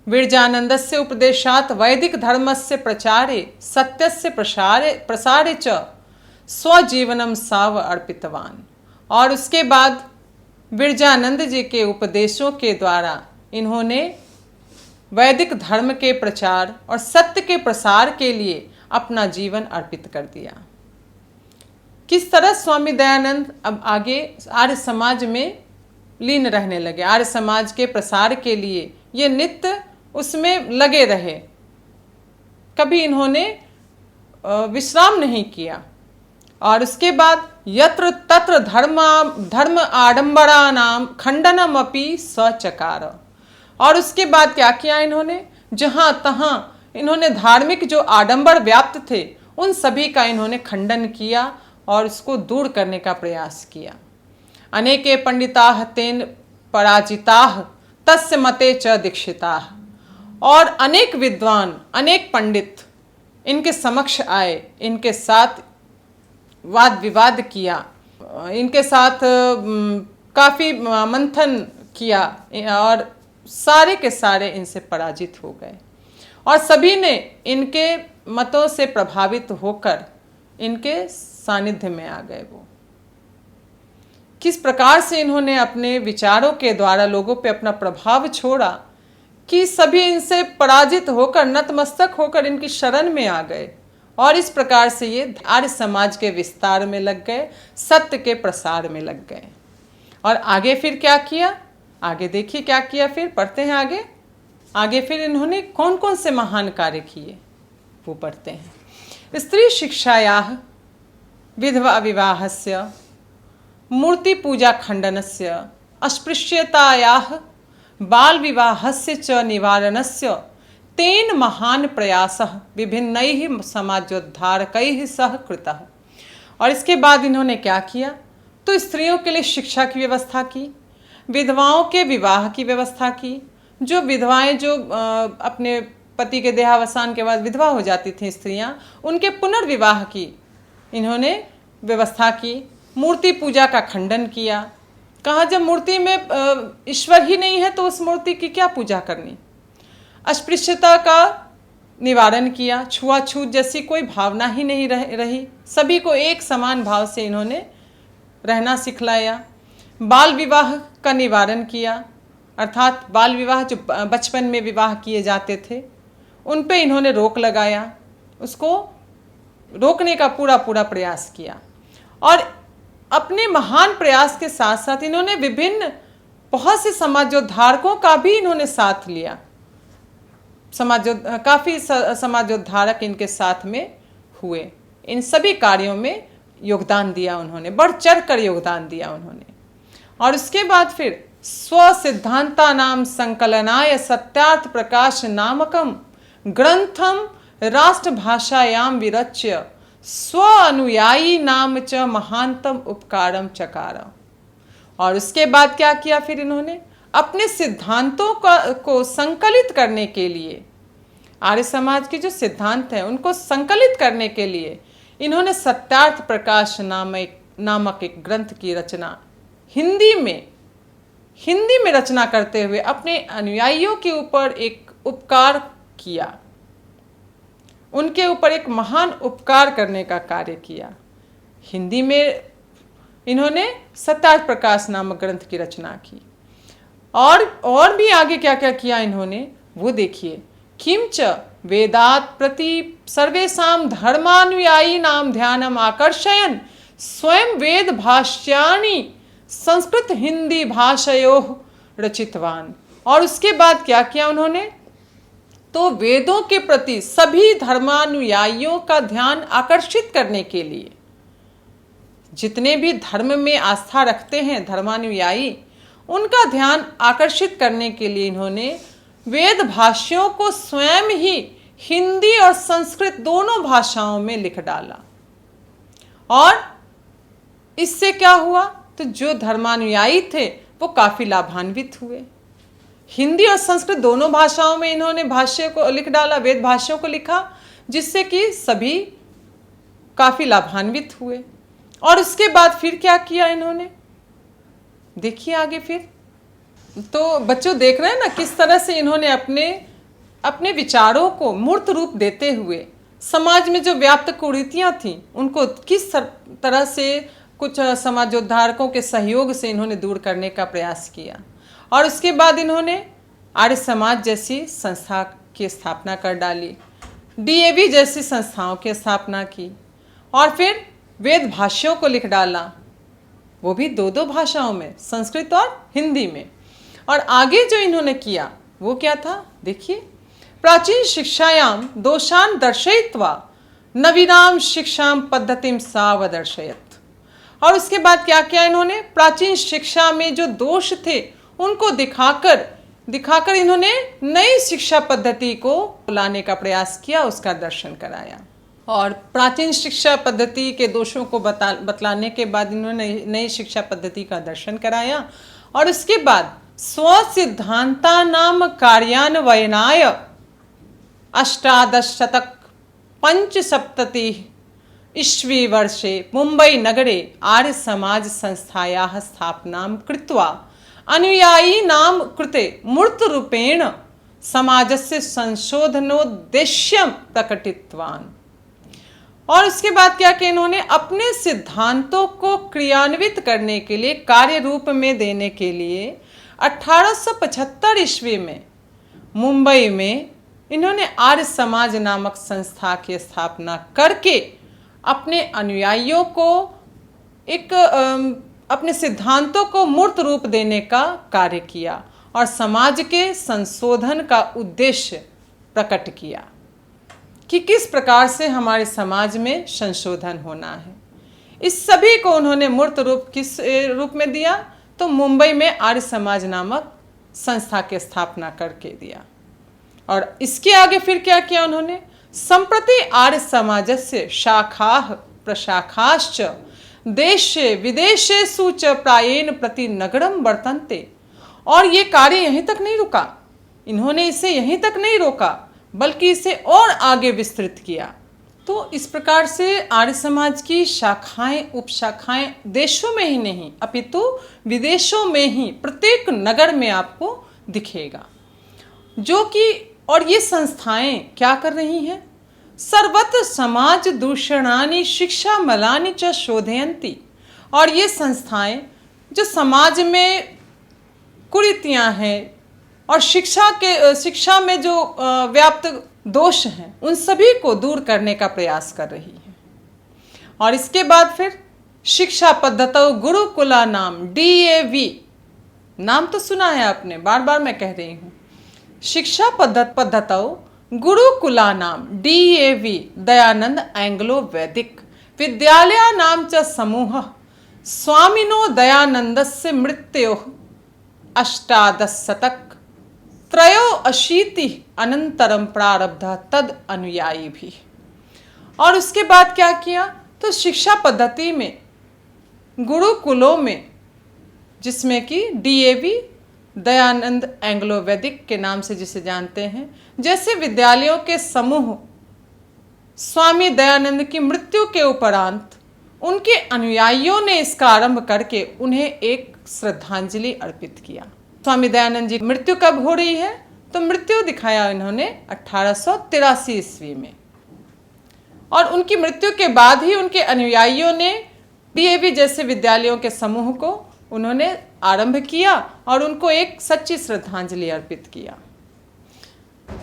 विरजानंदस्य उपदेशात् वैदिक धर्मस्य प्रचारे सत्यस्य प्रसारे च स्वजीवनम साव अर्पितवान। और उसके बाद विरजानंद जी के उपदेशों के द्वारा इन्होंने वैदिक धर्म के प्रचार और सत्य के प्रसार के लिए अपना जीवन अर्पित कर दिया। किस तरह स्वामी दयानंद अब आगे आर्य समाज में लीन रहने लगे, आर्य समाज के प्रसार के लिए ये नित्य उसमें लगे रहे, कभी इन्होंने विश्राम नहीं किया। और उसके बाद यत्र तत्र धर्म आडंबरानाम खंडनम अपि सचकार। और उसके बाद क्या किया इन्होंने, जहाँ तहाँ इन्होंने धार्मिक जो आडंबर व्याप्त थे उन सभी का इन्होंने खंडन किया और उसको दूर करने का प्रयास किया। अनेके पंडिताः तेन पराजिताः तस्य मते च दीक्षिताः। और अनेक विद्वान, अनेक पंडित इनके समक्ष आए, इनके साथ वाद विवाद किया, इनके साथ काफ़ी मंथन किया और सारे के सारे इनसे पराजित हो गए। और सभी ने इनके मतों से प्रभावित होकर इनके सानिध्य में आ गए। वो किस प्रकार से इन्होंने अपने विचारों के द्वारा लोगों पे अपना प्रभाव छोड़ा कि सभी इनसे पराजित होकर नतमस्तक होकर इनकी शरण में आ गए। और इस प्रकार से ये आर्य समाज के विस्तार में लग गए, सत्य के प्रसार में लग गए। और आगे फिर क्या किया, आगे देखिए क्या किया, फिर पढ़ते हैं आगे। आगे फिर इन्होंने कौन कौन से महान कार्य किए वो पढ़ते हैं। स्त्री शिक्षायाः विधवा विवाहस्य मूर्ति पूजा खंडनस्य अस्पृश्यतायाः बाल विवाहस्य च निवारणस्य तेन महान प्रयासः विभिन्नैः समाजोद्धारकैः सह कृतः। और इसके बाद इन्होंने क्या किया, तो स्त्रियों के लिए शिक्षा की व्यवस्था की, विधवाओं के विवाह की व्यवस्था की। जो विधवाएं जो अपने पति के देहावसान के बाद विधवा हो जाती थीं स्त्रियां, उनके पुनर्विवाह की इन्होंने व्यवस्था की। मूर्ति पूजा का खंडन किया। कहा जब मूर्ति में ईश्वर ही नहीं है तो उस मूर्ति की क्या पूजा करनी। अस्पृश्यता का निवारण किया। छुआछूत जैसी कोई भावना ही नहीं रही। सभी को एक समान भाव से इन्होंने रहना सिखलाया। बाल विवाह का निवारण किया, अर्थात बाल विवाह जो बचपन में विवाह किए जाते थे उन पे इन्होंने रोक लगाया, उसको रोकने का पूरा प्रयास किया। और अपने महान प्रयास के साथ साथ इन्होंने विभिन्न बहुत से समाजोद्धारकों का भी इन्होंने साथ लिया। काफ़ी समाजोद्धारक इनके साथ में हुए। इन सभी कार्यों में योगदान दिया उन्होंने, बढ़ चढ़ कर योगदान दिया उन्होंने। और उसके बाद फिर स्वसिद्धांतानां संकलनाय सत्यार्थ प्रकाश नामकम ग्रंथम राष्ट्रभाषायां विरच्य स्व अनुयायी नाम च महानतम उपकारम चकार। और उसके बाद क्या किया फिर इन्होंने, अपने सिद्धांतों को संकलित करने के लिए, आर्य समाज के जो सिद्धांत हैं उनको संकलित करने के लिए इन्होंने सत्यार्थ प्रकाश नामक एक ग्रंथ की रचना हिंदी में रचना करते हुए अपने अनुयायियों के ऊपर एक उपकार किया, उनके ऊपर एक महान उपकार करने का कार्य किया। हिंदी में इन्होंने सत्यार्थ प्रकाश नामक ग्रंथ की रचना की। और भी आगे क्या क्या किया इन्होंने वो देखिए। किंच वेदात प्रति सर्वेषां धर्मानुयायी नाम ध्यानम आकर्षयन् स्वयं वेद भाष्यानि संस्कृत हिंदी भाषयोः रचितवान। और उसके बाद क्या किया उन्होंने, तो वेदों के प्रति सभी धर्मानुयायियों का ध्यान आकर्षित करने के लिए, जितने भी धर्म में आस्था रखते हैं धर्मानुयायी, उनका ध्यान आकर्षित करने के लिए इन्होंने वेद भाष्यों को स्वयं ही हिंदी और संस्कृत दोनों भाषाओं में लिख डाला। और इससे क्या हुआ, तो जो धर्मानुयायी थे वो काफ़ी लाभान्वित हुए। हिंदी और संस्कृत दोनों भाषाओं में इन्होंने भाष्य को लिख डाला, वेद भाष्यों को लिखा, जिससे कि सभी काफ़ी लाभान्वित हुए। और उसके बाद फिर क्या किया इन्होंने, देखिए आगे फिर। तो बच्चों देख रहे हैं ना किस तरह से इन्होंने अपने विचारों को मूर्त रूप देते हुए समाज में जो व्याप्त कुरीतियाँ थीं उनको किस तरह से कुछ समाजोद्धारकों के सहयोग से इन्होंने दूर करने का प्रयास किया। और उसके बाद इन्होंने आर्य समाज जैसी संस्था की स्थापना कर डाली, DAV जैसी संस्थाओं की स्थापना की। और फिर वेद भाष्यों को लिख डाला, वो भी दो भाषाओं में, संस्कृत और हिंदी में। और आगे जो इन्होंने किया वो क्या था, देखिए। प्राचीन शिक्षायाम दोषान दर्शयित्वा नवीनाम शिक्षाम पद्धतिम सावदर्शयत। और उसके बाद क्या किया इन्होंने, प्राचीन शिक्षा में जो दोष थे उनको दिखाकर इन्होंने नई शिक्षा पद्धति को लाने का प्रयास किया, उसका दर्शन कराया। और प्राचीन शिक्षा पद्धति के दोषों को बतलाने के बाद इन्होंने नई शिक्षा पद्धति का दर्शन कराया। और उसके बाद स्वसिद्धांतानां कार्यान्वयनाय अष्टादशशतक 575 ईस्वी वर्षे मुंबई नगरे आर्य समाज संस्थायाः स्थापनां कृत्वा अनुयायिनां कृते मूर्तरूपेण समाजस्य संशोधनोद्देश्यं प्रकटितवान्। और उसके बाद क्या कि इन्होंने अपने सिद्धांतों को क्रियान्वित करने के लिए, कार्य रूप में देने के लिए 1875 ईस्वी में मुंबई में इन्होंने आर्य समाज नामक संस्था की स्थापना करके अपने अनुयायियों को अपने सिद्धांतों को मूर्त रूप देने का कार्य किया और समाज के संशोधन का उद्देश्य प्रकट किया कि किस प्रकार से हमारे समाज में संशोधन होना है। इस सभी को उन्होंने मूर्त रूप किस रूप में दिया, तो मुंबई में आर्य समाज नामक संस्था की स्थापना करके दिया। और इसके आगे फिर क्या किया उन्होंने, संप्रति आर्य समाजस्य शाखाः प्रशाखाश्च देशे विदेशेषु च प्रायेण प्रति नगरम वर्तन्ते। और ये कार्य यहीं तक नहीं रुका, इन्होंने इसे यहीं तक नहीं रोका बल्कि इसे और आगे विस्तृत किया। तो इस प्रकार से आर्य समाज की शाखाएं उपशाखाएं देशों में ही नहीं अपितु विदेशों में ही प्रत्येक नगर में आपको दिखेगा, जो कि और ये संस्थाएं क्या कर रही हैं, सर्वत्र समाज दूषणानि शिक्षा मलानि च शोधयन्ति। और ये संस्थाएं जो समाज में कुरीतियां हैं और शिक्षा में जो व्याप्त दोष हैं उन सभी को दूर करने का प्रयास कर रही है। और इसके बाद फिर शिक्षा पद्धतौ गुरुकुला नाम DAV, नाम तो सुना है आपने, बार बार मैं कह रही हूँ, शिक्षा पद्धतौ गुरुकुला नाम DAV दयानंद एंग्लो वैदिक विद्यालया नाम च समूह स्वामिनो दयानंदस्य मृत्योः अष्टादशशतक त्रयोअशीति अनंतरम प्रारब्ध तद अनुयायी भी। और उसके बाद क्या किया, तो शिक्षा पद्धति में गुरुकुलों में, जिसमें कि DAV दयानंद एंग्लो वैदिक के नाम से जिसे जानते हैं, जैसे विद्यालयों के समूह स्वामी दयानंद की मृत्यु के उपरांत उनके अनुयायियों ने इसका आरंभ करके उन्हें एक श्रद्धांजलि अर्पित किया। स्वामी दयानंद जी मृत्यु कब हो रही है, तो मृत्यु दिखाया इन्होंने 1883 ईस्वी में। और उनकी मृत्यु के बाद ही उनके अनुयायियों ने DAV जैसे विद्यालयों के समूह को उन्होंने आरंभ किया और उनको एक सच्ची श्रद्धांजलि अर्पित किया।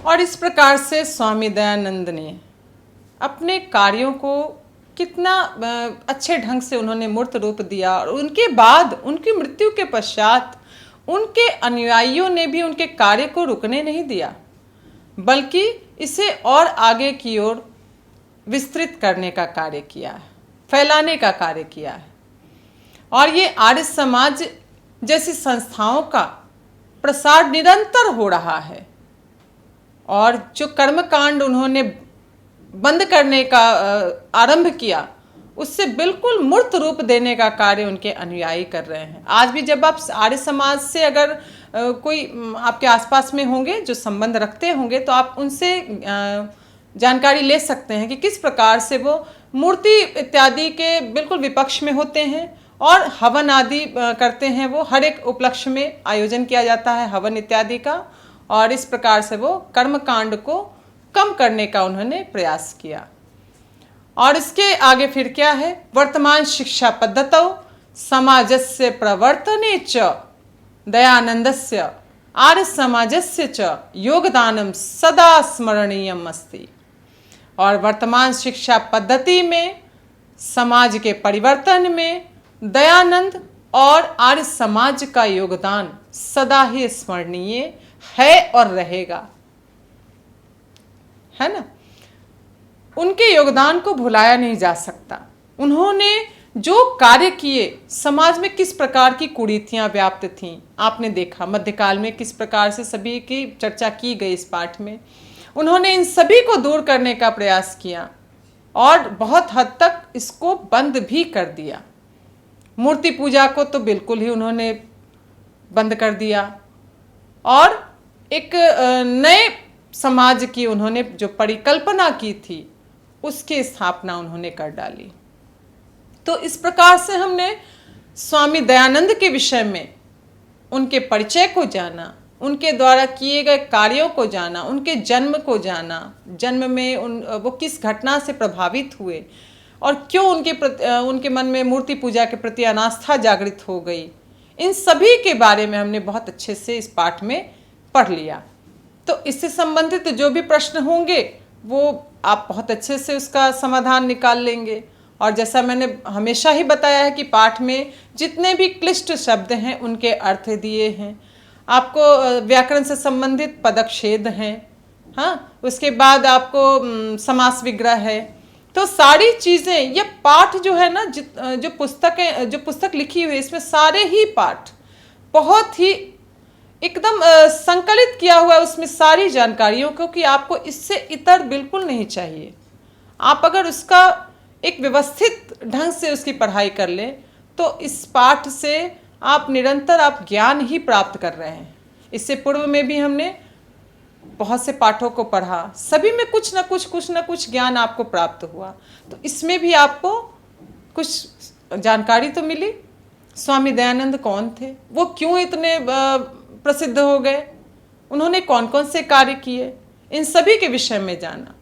और इस प्रकार से स्वामी दयानंद ने अपने कार्यों को कितना अच्छे ढंग से उन्होंने मूर्त रूप दिया। और उनके बाद उनकी मृत्यु के पश्चात उनके अनुयायियों ने भी उनके कार्य को रुकने नहीं दिया, बल्कि इसे और आगे की ओर विस्तृत करने का कार्य किया है, फैलाने का कार्य किया है। और ये आर्य समाज जैसी संस्थाओं का प्रसार निरंतर हो रहा है। और जो कर्मकांड उन्होंने बंद करने का आरंभ किया, उससे बिल्कुल मूर्त रूप देने का कार्य उनके अनुयायी कर रहे हैं। आज भी जब आप आर्य समाज से अगर कोई आपके आसपास में होंगे जो संबंध रखते होंगे, तो आप उनसे जानकारी ले सकते हैं कि किस प्रकार से वो मूर्ति इत्यादि के बिल्कुल विपक्ष में होते हैं और हवन आदि करते हैं। वो हर एक उपलक्ष्य में आयोजन किया जाता है हवन इत्यादि का, और इस प्रकार से वो कर्मकांड को कम करने का उन्होंने प्रयास किया। और इसके आगे फिर क्या है, वर्तमान शिक्षा पद्धतौ समाजस्य प्रवर्तने च दयानंदस्य आर्य समाजस्य च योगदानम सदा स्मरणीयम अस्ति। और वर्तमान शिक्षा पद्धति में समाज के परिवर्तन में दयानंद और आर्य समाज का योगदान सदा ही स्मरणीय है और रहेगा, है ना। उनके योगदान को भुलाया नहीं जा सकता। उन्होंने जो कार्य किए, समाज में किस प्रकार की कुरीतियां व्याप्त थीं, आपने देखा मध्यकाल में किस प्रकार से सभी की चर्चा की गई इस पाठ में। उन्होंने इन सभी को दूर करने का प्रयास किया और बहुत हद तक इसको बंद भी कर दिया। मूर्ति पूजा को तो बिल्कुल ही उन्होंने बंद कर दिया और एक नए समाज की उन्होंने जो परिकल्पना की थी उसकी स्थापना उन्होंने कर डाली। तो इस प्रकार से हमने स्वामी दयानंद के विषय में उनके परिचय को जाना, उनके द्वारा किए गए कार्यों को जाना, उनके जन्म को जाना, जन्म में वो किस घटना से प्रभावित हुए और क्यों उनके मन में मूर्ति पूजा के प्रति अनास्था जागृत हो गई। इन सभी के बारे में हमने बहुत अच्छे से इस पाठ में पढ़ लिया। तो इससे संबंधित जो भी प्रश्न होंगे वो आप बहुत अच्छे से उसका समाधान निकाल लेंगे। और जैसा मैंने हमेशा ही बताया है कि पाठ में जितने भी क्लिष्ट शब्द हैं उनके अर्थ दिए हैं। आपको व्याकरण से संबंधित पदच्छेद हैं, हाँ, उसके बाद आपको समास विग्रह है। तो सारी चीज़ें, ये पाठ जो है ना, जो पुस्तक लिखी हुई है, इसमें सारे ही पाठ बहुत ही एकदम संकलित किया हुआ है उसमें सारी जानकारियों, क्योंकि आपको इससे इतर बिल्कुल नहीं चाहिए। आप अगर उसका एक व्यवस्थित ढंग से उसकी पढ़ाई कर लें तो इस पाठ से आप निरंतर आप ज्ञान ही प्राप्त कर रहे हैं। इससे पूर्व में भी हमने बहुत से पाठों को पढ़ा, सभी में कुछ ना कुछ ज्ञान आपको प्राप्त हुआ। तो इसमें भी आपको कुछ जानकारी तो मिली। स्वामी दयानंद कौन थे, वो क्यों इतने प्रसिद्ध हो गए, उन्होंने कौन कौन से कार्य किए, इन सभी के विषय में जाना।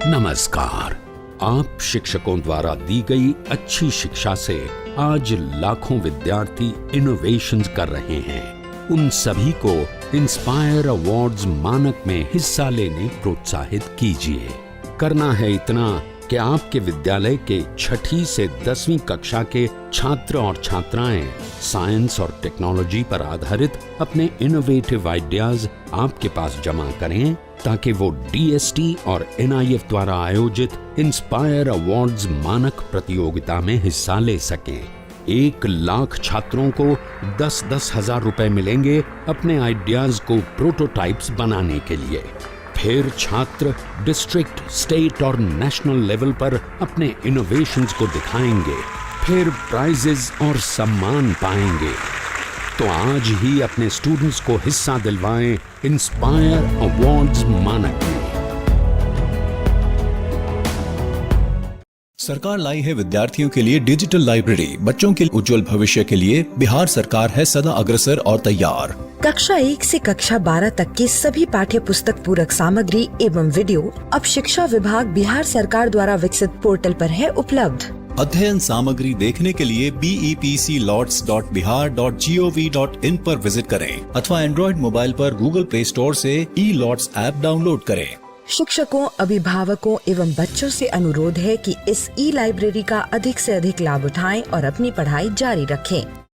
नमस्कार। आप शिक्षकों द्वारा दी गई अच्छी शिक्षा से आज लाखों विद्यार्थी इनोवेशंस कर रहे हैं। उन सभी को इंस्पायर अवार्ड्स मानक में हिस्सा लेने प्रोत्साहित कीजिए। करना है इतना कि आपके विद्यालय के 6ठी से 10वीं कक्षा के छात्र और छात्राएं साइंस और टेक्नोलॉजी पर आधारित अपने इनोवेटिव आइडियाज आपके पास जमा करें, ताकि वो DST और NIF द्वारा आयोजित इंस्पायर अवार्ड्स मानक प्रतियोगिता में हिस्सा ले सकें। 1 लाख छात्रों को 10-10 हजार रुपए मिलेंगे अपने आइडियाज को प्रोटोटाइप्स बनाने के लिए। फिर छात्र डिस्ट्रिक्ट, स्टेट और नेशनल लेवल पर अपने इनोवेशंस को दिखाएंगे, फिर प्राइजेस और सम्मान पाएंगे। तो आज ही अपने स्टूडेंट्स को हिस्सा दिलवाएं इंस्पायर अवार्ड्स मानक में। सरकार लाई है विद्यार्थियों के लिए डिजिटल लाइब्रेरी। बच्चों के उज्जवल भविष्य के लिए बिहार सरकार है सदा अग्रसर और तैयार। कक्षा 1 से कक्षा 12 तक की सभी पाठ्य पुस्तक पूरक सामग्री एवं वीडियो अब शिक्षा विभाग बिहार सरकार द्वारा विकसित पोर्टल पर है उपलब्ध। अध्ययन सामग्री देखने के लिए BEPCLots.bihar.gov.in पर विजिट करें अथवा एंड्रॉइड मोबाइल पर गूगल प्ले स्टोर से E-Lots ऐप डाउनलोड करें। शिक्षकों, अभिभावकों एवं बच्चों से अनुरोध है कि इस ई लाइब्रेरी का अधिक से अधिक लाभ उठाएं और अपनी पढ़ाई जारी रखें।